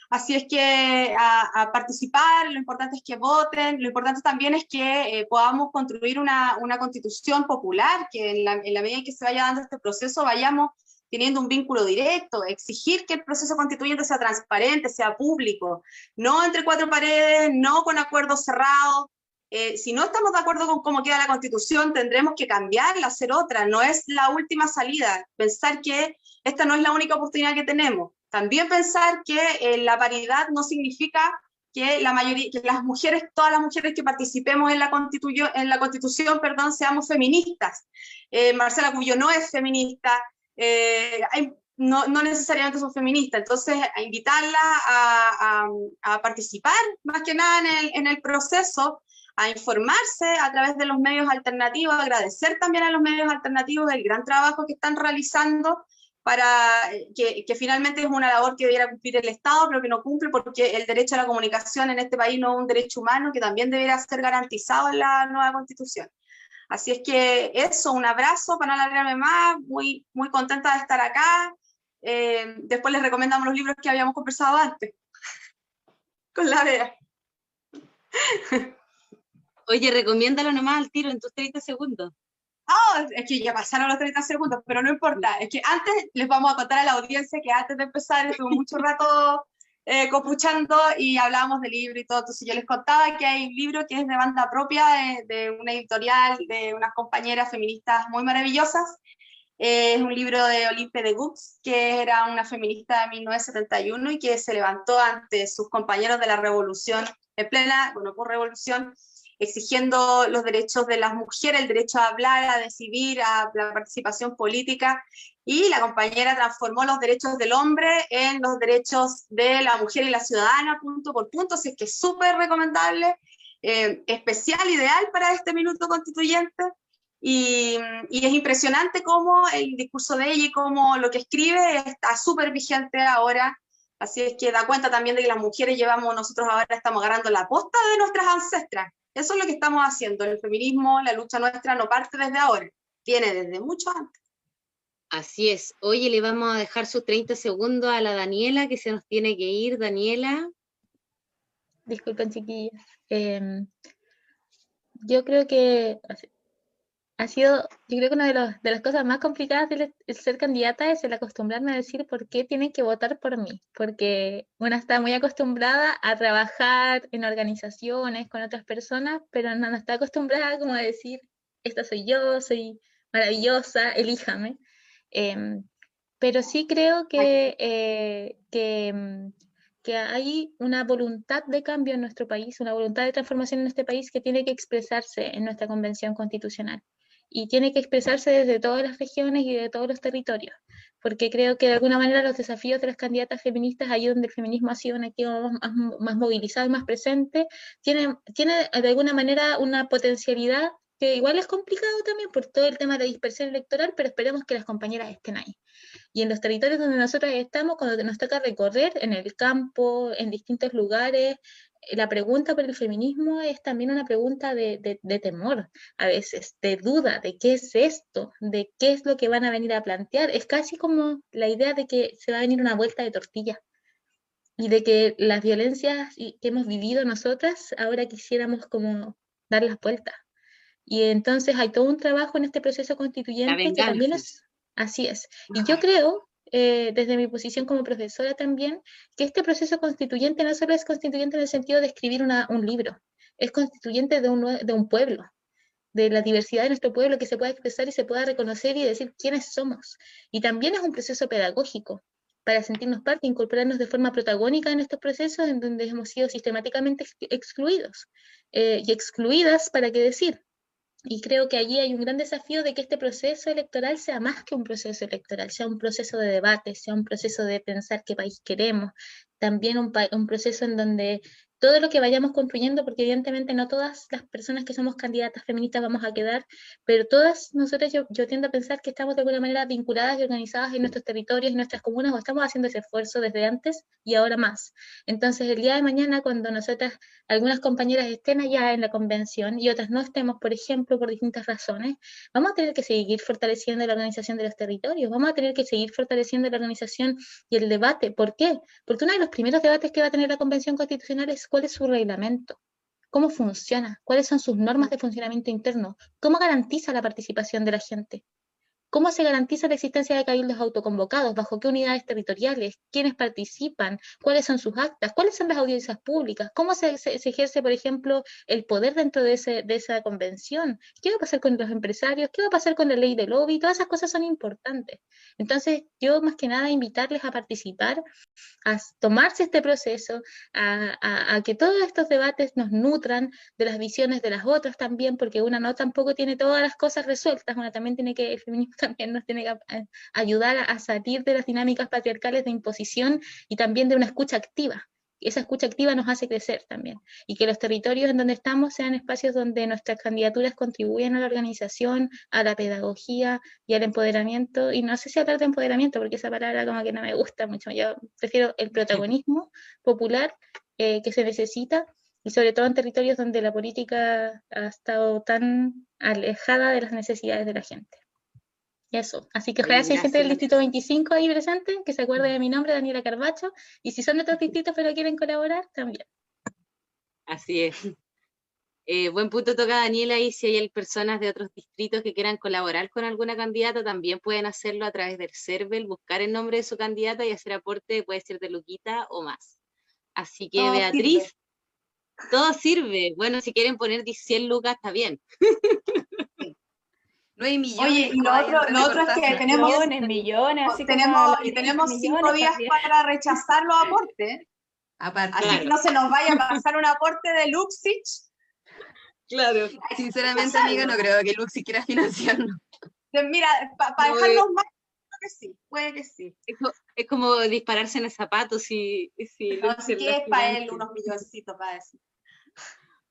Así es que a participar, lo importante es que voten, lo importante también es que podamos construir una constitución popular, que en la medida en que se vaya dando este proceso vayamos teniendo un vínculo directo, exigir que el proceso constituyente sea transparente, sea público, no entre 4 paredes, no con acuerdos cerrados. Si no estamos de acuerdo con cómo queda la Constitución, tendremos que cambiarla, hacer otra, no es la última salida, pensar que esta no es la única oportunidad que tenemos. También pensar que la paridad no significa que la mayoría, que las mujeres, todas las mujeres que participemos en la Constitución, seamos feministas. Marcela Cubillo no es feminista, no necesariamente son feministas, entonces a invitarla a participar más que nada en el proceso, a informarse a través de los medios alternativos, agradecer también a los medios alternativos el gran trabajo que están realizando, para que finalmente es una labor que debiera cumplir el Estado, pero que no cumple, porque el derecho a la comunicación en este país no es un derecho humano que también debiera ser garantizado en la nueva Constitución. Así es que eso, un abrazo para no alargarme más, muy, muy contenta de estar acá. Después les recomendamos los libros que habíamos conversado antes, con la Bea. Oye, recomiéndalo nomás al tiro en tus 30 segundos. Oh, es que ya pasaron los 30 segundos, pero no importa. Es que antes les vamos a contar a la audiencia que antes de empezar estuve mucho rato copuchando y hablábamos de libro y todo. Entonces yo les contaba que hay un libro que es de banda propia, de una editorial, de unas compañeras feministas muy maravillosas. Es un libro de Olympe de Gouges, que era una feminista de 1971 y que se levantó ante sus compañeros de la revolución, en plena, bueno, por revolución, exigiendo los derechos de las mujeres, el derecho a hablar, a decidir, a la participación política, y la compañera transformó los derechos del hombre en los derechos de la mujer y la ciudadana, punto por punto, así que es súper recomendable, especial, ideal para este minuto constituyente, y es impresionante cómo el discurso de ella y cómo lo que escribe está súper vigente ahora. Así es que da cuenta también de que las mujeres nosotros ahora estamos agarrando la posta de nuestras ancestras. Eso es lo que estamos haciendo. El feminismo, la lucha nuestra no parte desde ahora, viene desde mucho antes. Así es. Oye, le vamos a dejar sus 30 segundos a la Daniela, que se nos tiene que ir. Daniela. Disculpen, chiquillas. Yo creo que yo creo que una de las cosas más complicadas de ser candidata es el acostumbrarme a decir por qué tienen que votar por mí, porque una está muy acostumbrada a trabajar en organizaciones con otras personas, pero no está acostumbrada como a decir, esta soy yo, soy maravillosa, elíjame. Pero sí creo que hay una voluntad de cambio en nuestro país, una voluntad de transformación en este país que tiene que expresarse en nuestra convención constitucional. Y tiene que expresarse desde todas las regiones y de todos los territorios, porque creo que de alguna manera los desafíos de las candidatas feministas, ahí donde el feminismo ha sido un activo más movilizado y más presente, tiene de alguna manera una potencialidad que igual es complicado también por todo el tema de la dispersión electoral, pero esperemos que las compañeras estén ahí. Y en los territorios donde nosotros estamos, cuando nos toca recorrer en el campo, en distintos lugares, la pregunta por el feminismo es también una pregunta de temor, a veces, de duda, de qué es esto, de qué es lo que van a venir a plantear. Es casi como la idea de que se va a venir una vuelta de tortilla y de que las violencias que hemos vivido nosotras, ahora quisiéramos como dar las vueltas. Y entonces hay todo un trabajo en este proceso constituyente que también es, así es. Y yo creo, desde mi posición como profesora también, que este proceso constituyente no solo es constituyente en el sentido de escribir un libro, es constituyente de un pueblo, de la diversidad de nuestro pueblo, que se pueda expresar y se pueda reconocer y decir quiénes somos. Y también es un proceso pedagógico, para sentirnos parte, incorporarnos de forma protagónica en estos procesos en donde hemos sido sistemáticamente excluidos. Y excluidas, ¿para qué decir? Y creo que allí hay un gran desafío de que este proceso electoral sea más que un proceso electoral, sea un proceso de debate, sea un proceso de pensar qué país queremos, también un proceso en donde todo lo que vayamos construyendo, porque evidentemente no todas las personas que somos candidatas feministas vamos a quedar, pero todas nosotras yo tiendo a pensar que estamos de alguna manera vinculadas y organizadas en nuestros territorios, en nuestras comunas, o estamos haciendo ese esfuerzo desde antes y ahora más. Entonces el día de mañana, cuando nosotras, algunas compañeras estén allá en la convención y otras no estemos, por ejemplo, por distintas razones, vamos a tener que seguir fortaleciendo la organización de los territorios, vamos a tener que seguir fortaleciendo la organización y el debate. ¿Por qué? Porque uno de los primeros debates que va a tener la Convención Constitucional es cuál es su reglamento, cómo funciona, cuáles son sus normas de funcionamiento interno, cómo garantiza la participación de la gente. ¿Cómo se garantiza la existencia de cabildos autoconvocados? ¿Bajo qué unidades territoriales? ¿Quiénes participan? ¿Cuáles son sus actas? ¿Cuáles son las audiencias públicas? ¿Cómo se ejerce, por ejemplo, el poder dentro de esa convención? ¿Qué va a pasar con los empresarios? ¿Qué va a pasar con la ley del lobby? Todas esas cosas son importantes. Entonces, yo más que nada invitarles a participar a tomarse este proceso, a que todos estos debates nos nutran de las visiones de las otras también, porque una no tampoco tiene todas las cosas resueltas, una también tiene que, el feminismo también nos tiene que ayudar a salir de las dinámicas patriarcales de imposición y también de una escucha activa. Esa escucha activa nos hace crecer también, y que los territorios en donde estamos sean espacios donde nuestras candidaturas contribuyan a la organización, a la pedagogía y al empoderamiento, y no sé si hablar de empoderamiento, porque esa palabra como que no me gusta mucho, yo prefiero el protagonismo popular que se necesita, y sobre todo en territorios donde la política ha estado tan alejada de las necesidades de la gente. Eso, así que ojalá si hay gente del distrito 25 ahí presente, que se acuerde de mi nombre, Daniela Carbacho, y si son de otros distritos pero quieren colaborar, también. Así es. Buen punto toca Daniela, y si hay personas de otros distritos que quieran colaborar con alguna candidata, también pueden hacerlo a través del CERVEL, buscar el nombre de su candidata y hacer aporte, puede ser de luquita o más. Así que Todo Beatriz, sirve. todo sirve. Bueno, si quieren poner 100 lucas, está bien. 9 millones. Oye, y lo otro es que tenemos millones, así tenemos 5 millones días para rechazar los aportes. Aparte, Así Claro. que no se nos vaya a pasar un aporte de Luxich. Claro. sinceramente, amiga, no creo que Luxi quiera financiarnos. Mira, para No, dejarnos más, creo que sí, puede que sí. Es como dispararse en el zapato si No, Luxer si la es para él financia. unos milloncitos para eso.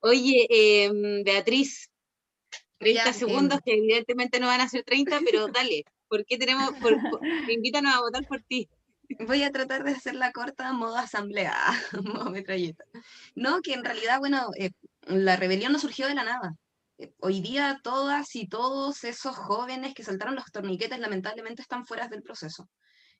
Oye, Beatriz, 30 Ya, segundos que evidentemente no van a ser 30, pero dale, ¿por qué invítanos a votar por ti? voy a tratar de hacerla corta, modo asamblea, modo metralleta. No, que en realidad, bueno, la rebelión no surgió de la nada. Hoy día todas y todos esos jóvenes que saltaron los torniquetes lamentablemente están fuera del proceso.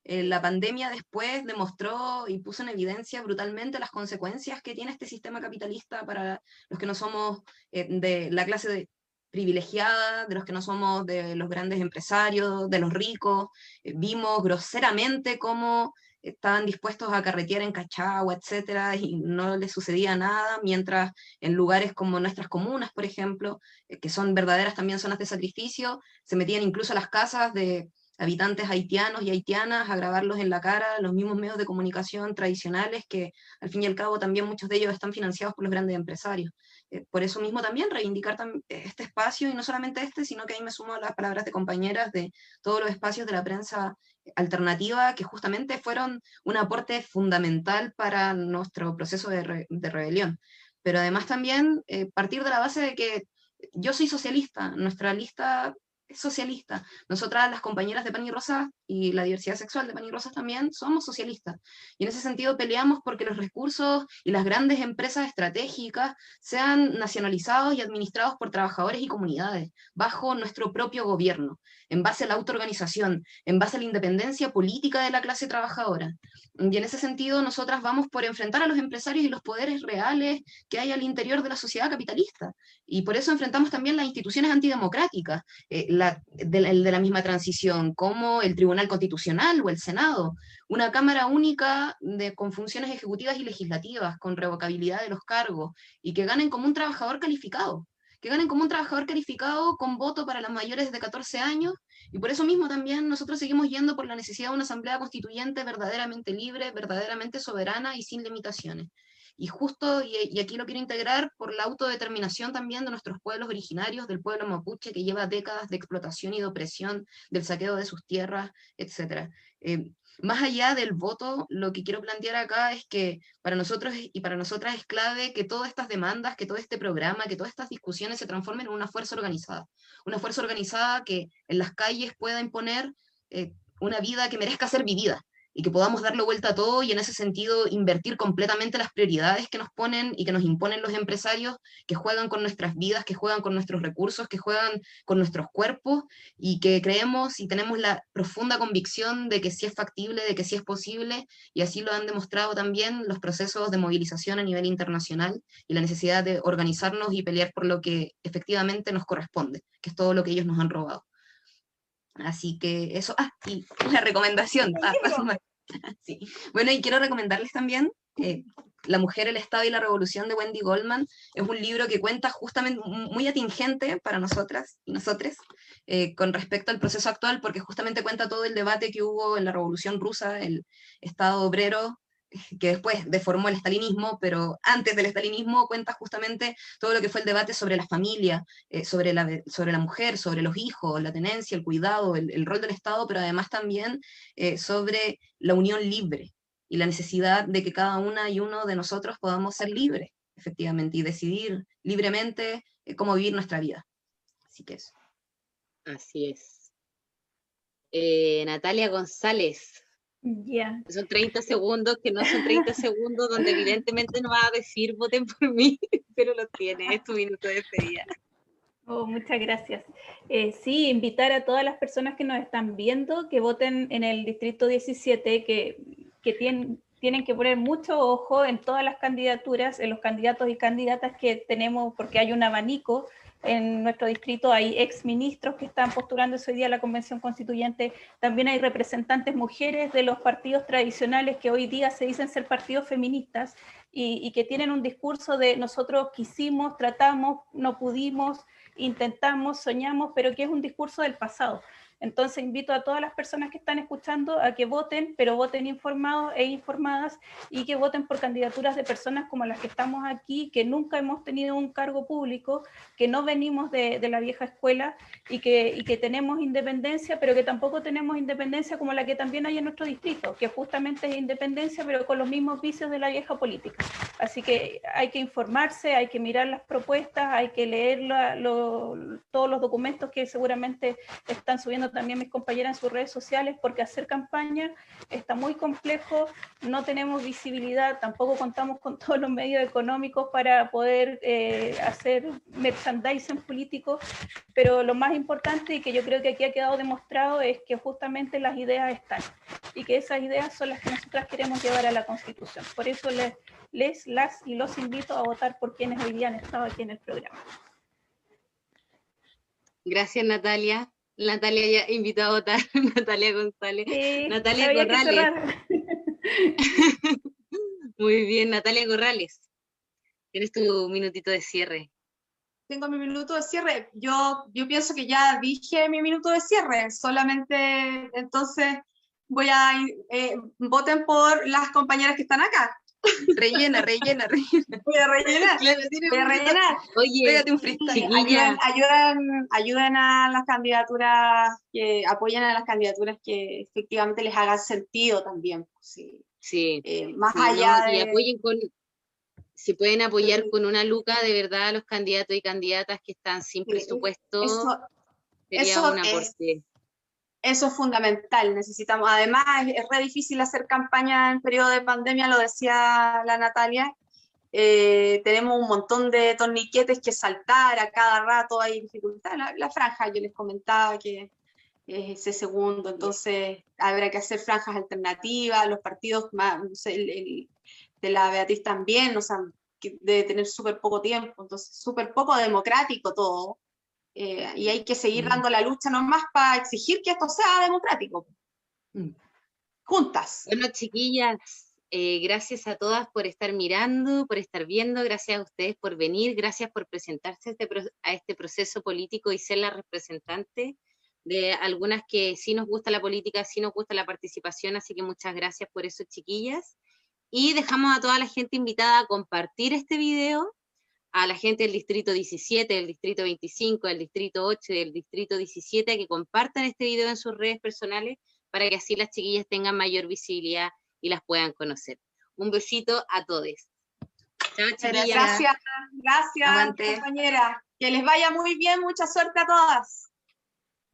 La pandemia después demostró y puso en evidencia brutalmente las consecuencias que tiene este sistema capitalista para los que no somos de la clase privilegiada, de los que no somos de los grandes empresarios, de los ricos. Vimos groseramente cómo estaban dispuestos a carretear en Cachagua, etcétera, y no les sucedía nada, mientras en lugares como nuestras comunas, por ejemplo, que son verdaderas también zonas de sacrificio, se metían incluso a las casas de habitantes haitianos y haitianas a grabarlos en la cara, los mismos medios de comunicación tradicionales que al fin y al cabo también muchos de ellos están financiados por los grandes empresarios. Por eso mismo también reivindicar este espacio, y no solamente este, sino que ahí me sumo a las palabras de compañeras de todos los espacios de la prensa alternativa que justamente fueron un aporte fundamental para nuestro proceso de rebelión. Pero además también partir de la base de que yo soy socialista, nuestra lista es socialista. Nosotras, las compañeras de Pan y Rosas y la diversidad sexual de Pan y Rosas también, somos socialistas. Y en ese sentido peleamos porque los recursos y las grandes empresas estratégicas sean nacionalizados y administrados por trabajadores y comunidades, bajo nuestro propio gobierno, en base a la autoorganización, en base a la independencia política de la clase trabajadora. Y en ese sentido, nosotras vamos por enfrentar a los empresarios y los poderes reales que hay al interior de la sociedad capitalista. Y por eso enfrentamos también las instituciones antidemocráticas, el de la misma transición, como el Tribunal Constitucional o el Senado, una Cámara única con funciones ejecutivas y legislativas, con revocabilidad de los cargos, y que ganen como un trabajador calificado, con voto para las mayores de 14 años, y por eso mismo también nosotros seguimos yendo por la necesidad de una asamblea constituyente verdaderamente libre, verdaderamente soberana y sin limitaciones. Y justo, y aquí lo quiero integrar, por la autodeterminación también de nuestros pueblos originarios, del pueblo mapuche que lleva décadas de explotación y de opresión, del saqueo de sus tierras, etc. Más allá del voto, lo que quiero plantear acá es que para nosotros y para nosotras es clave que todas estas demandas, que todo este programa, que todas estas discusiones se transformen en una fuerza organizada que en las calles pueda imponer una vida que merezca ser vivida, y que podamos darle vuelta a todo, y en ese sentido invertir completamente las prioridades que nos ponen y que nos imponen los empresarios, que juegan con nuestras vidas, que juegan con nuestros recursos, que juegan con nuestros cuerpos, y que creemos y tenemos la profunda convicción de que sí es factible, de que sí es posible, y así lo han demostrado también los procesos de movilización a nivel internacional y la necesidad de organizarnos y pelear por lo que efectivamente nos corresponde, que es todo lo que ellos nos han robado. Así que eso, y la recomendación, paso más. Sí. Bueno, y quiero recomendarles también, La mujer, el Estado y la revolución de Wendy Goldman es un libro que cuenta justamente, muy atingente para nosotras y nosotres, con respecto al proceso actual, porque justamente cuenta todo el debate que hubo en la Revolución Rusa, el Estado obrero, que después deformó el estalinismo, pero antes del estalinismo cuenta justamente todo lo que fue el debate sobre la familia, sobre la mujer, sobre los hijos, la tenencia, el cuidado, el rol del Estado, pero además también sobre la unión libre y la necesidad de que cada una y uno de nosotros podamos ser libres, efectivamente, y decidir libremente cómo vivir nuestra vida. Así que eso. Así es. Natalia González. Ya. Son 30 segundos, que no son 30 segundos, donde evidentemente no va a decir voten por mí, pero lo tiene, es tu minuto de despedida. Oh, muchas gracias. Sí, invitar a todas las personas que nos están viendo que voten en el Distrito 17, que tienen que poner mucho ojo en todas las candidaturas, en los candidatos y candidatas que tenemos, porque hay un abanico. En nuestro distrito hay exministros que están postulándose hoy día a la Convención Constituyente, también hay representantes mujeres de los partidos tradicionales que hoy día se dicen ser partidos feministas y que tienen un discurso de nosotros quisimos, tratamos, no pudimos, intentamos, soñamos, pero que es un discurso del pasado. Entonces invito a todas las personas que están escuchando a que voten, pero voten informados e informadas, y que voten por candidaturas de personas como las que estamos aquí, que nunca hemos tenido un cargo público, que no venimos de la vieja escuela y que tenemos independencia, pero que tampoco tenemos independencia como la que también hay en nuestro distrito, que justamente es independencia, pero con los mismos vicios de la vieja política. Así que hay que informarse, hay que mirar las propuestas, hay que leer todos los documentos que seguramente están subiendo también mis compañeras en sus redes sociales, porque hacer campaña está muy complejo, no tenemos visibilidad, tampoco contamos con todos los medios económicos para poder hacer merchandising político, pero lo más importante, y que yo creo que aquí ha quedado demostrado, es que justamente las ideas están, y que esas ideas son las que nosotras queremos llevar a la Constitución. Por eso las y los invito a votar por quienes hoy día han estado aquí en el programa. Gracias, Natalia. Natalia ya invitó a votar, Natalia González. Sí, Natalia Corrales. Muy bien, Natalia Corrales. Tienes tu minutito de cierre. Tengo mi minuto de cierre. Yo pienso que ya dije mi minuto de cierre, solamente entonces voten por las compañeras que están acá. Rellena. Voy a rellenar. Oye, pégate un freestyle. Ayuden a las candidaturas, que apoyen a las candidaturas que efectivamente les hagan sentido también. Sí. Más allá de... Y apoyen si pueden apoyar con una luca de verdad a los candidatos y candidatas que están sin presupuesto, sería un aporte. Eso es fundamental, necesitamos, además es re difícil hacer campaña en periodo de pandemia, lo decía la Natalia, tenemos un montón de torniquetes que saltar, a cada rato hay dificultad, la franja yo les comentaba que es ese segundo, entonces habrá que hacer franjas alternativas, los partidos más, no sé, de la Beatriz también, o sea, que debe tener súper poco tiempo, entonces súper poco democrático todo. Y hay que seguir dando la lucha nomás para exigir que esto sea democrático. Juntas. Bueno, chiquillas, gracias a todas por estar mirando, por estar viendo, gracias a ustedes por venir, gracias por presentarse a este proceso político y ser la representante de algunas que sí nos gusta la política, sí nos gusta la participación, así que muchas gracias por eso, chiquillas. Y dejamos a toda la gente invitada a compartir este video, a la gente del Distrito 17, del Distrito 25, del Distrito 8 y del Distrito 17, a que compartan este video en sus redes personales para que así las chiquillas tengan mayor visibilidad y las puedan conocer. Un besito a todos. Chao, chiquillas. Gracias, compañera. Que les vaya muy bien, mucha suerte a todas.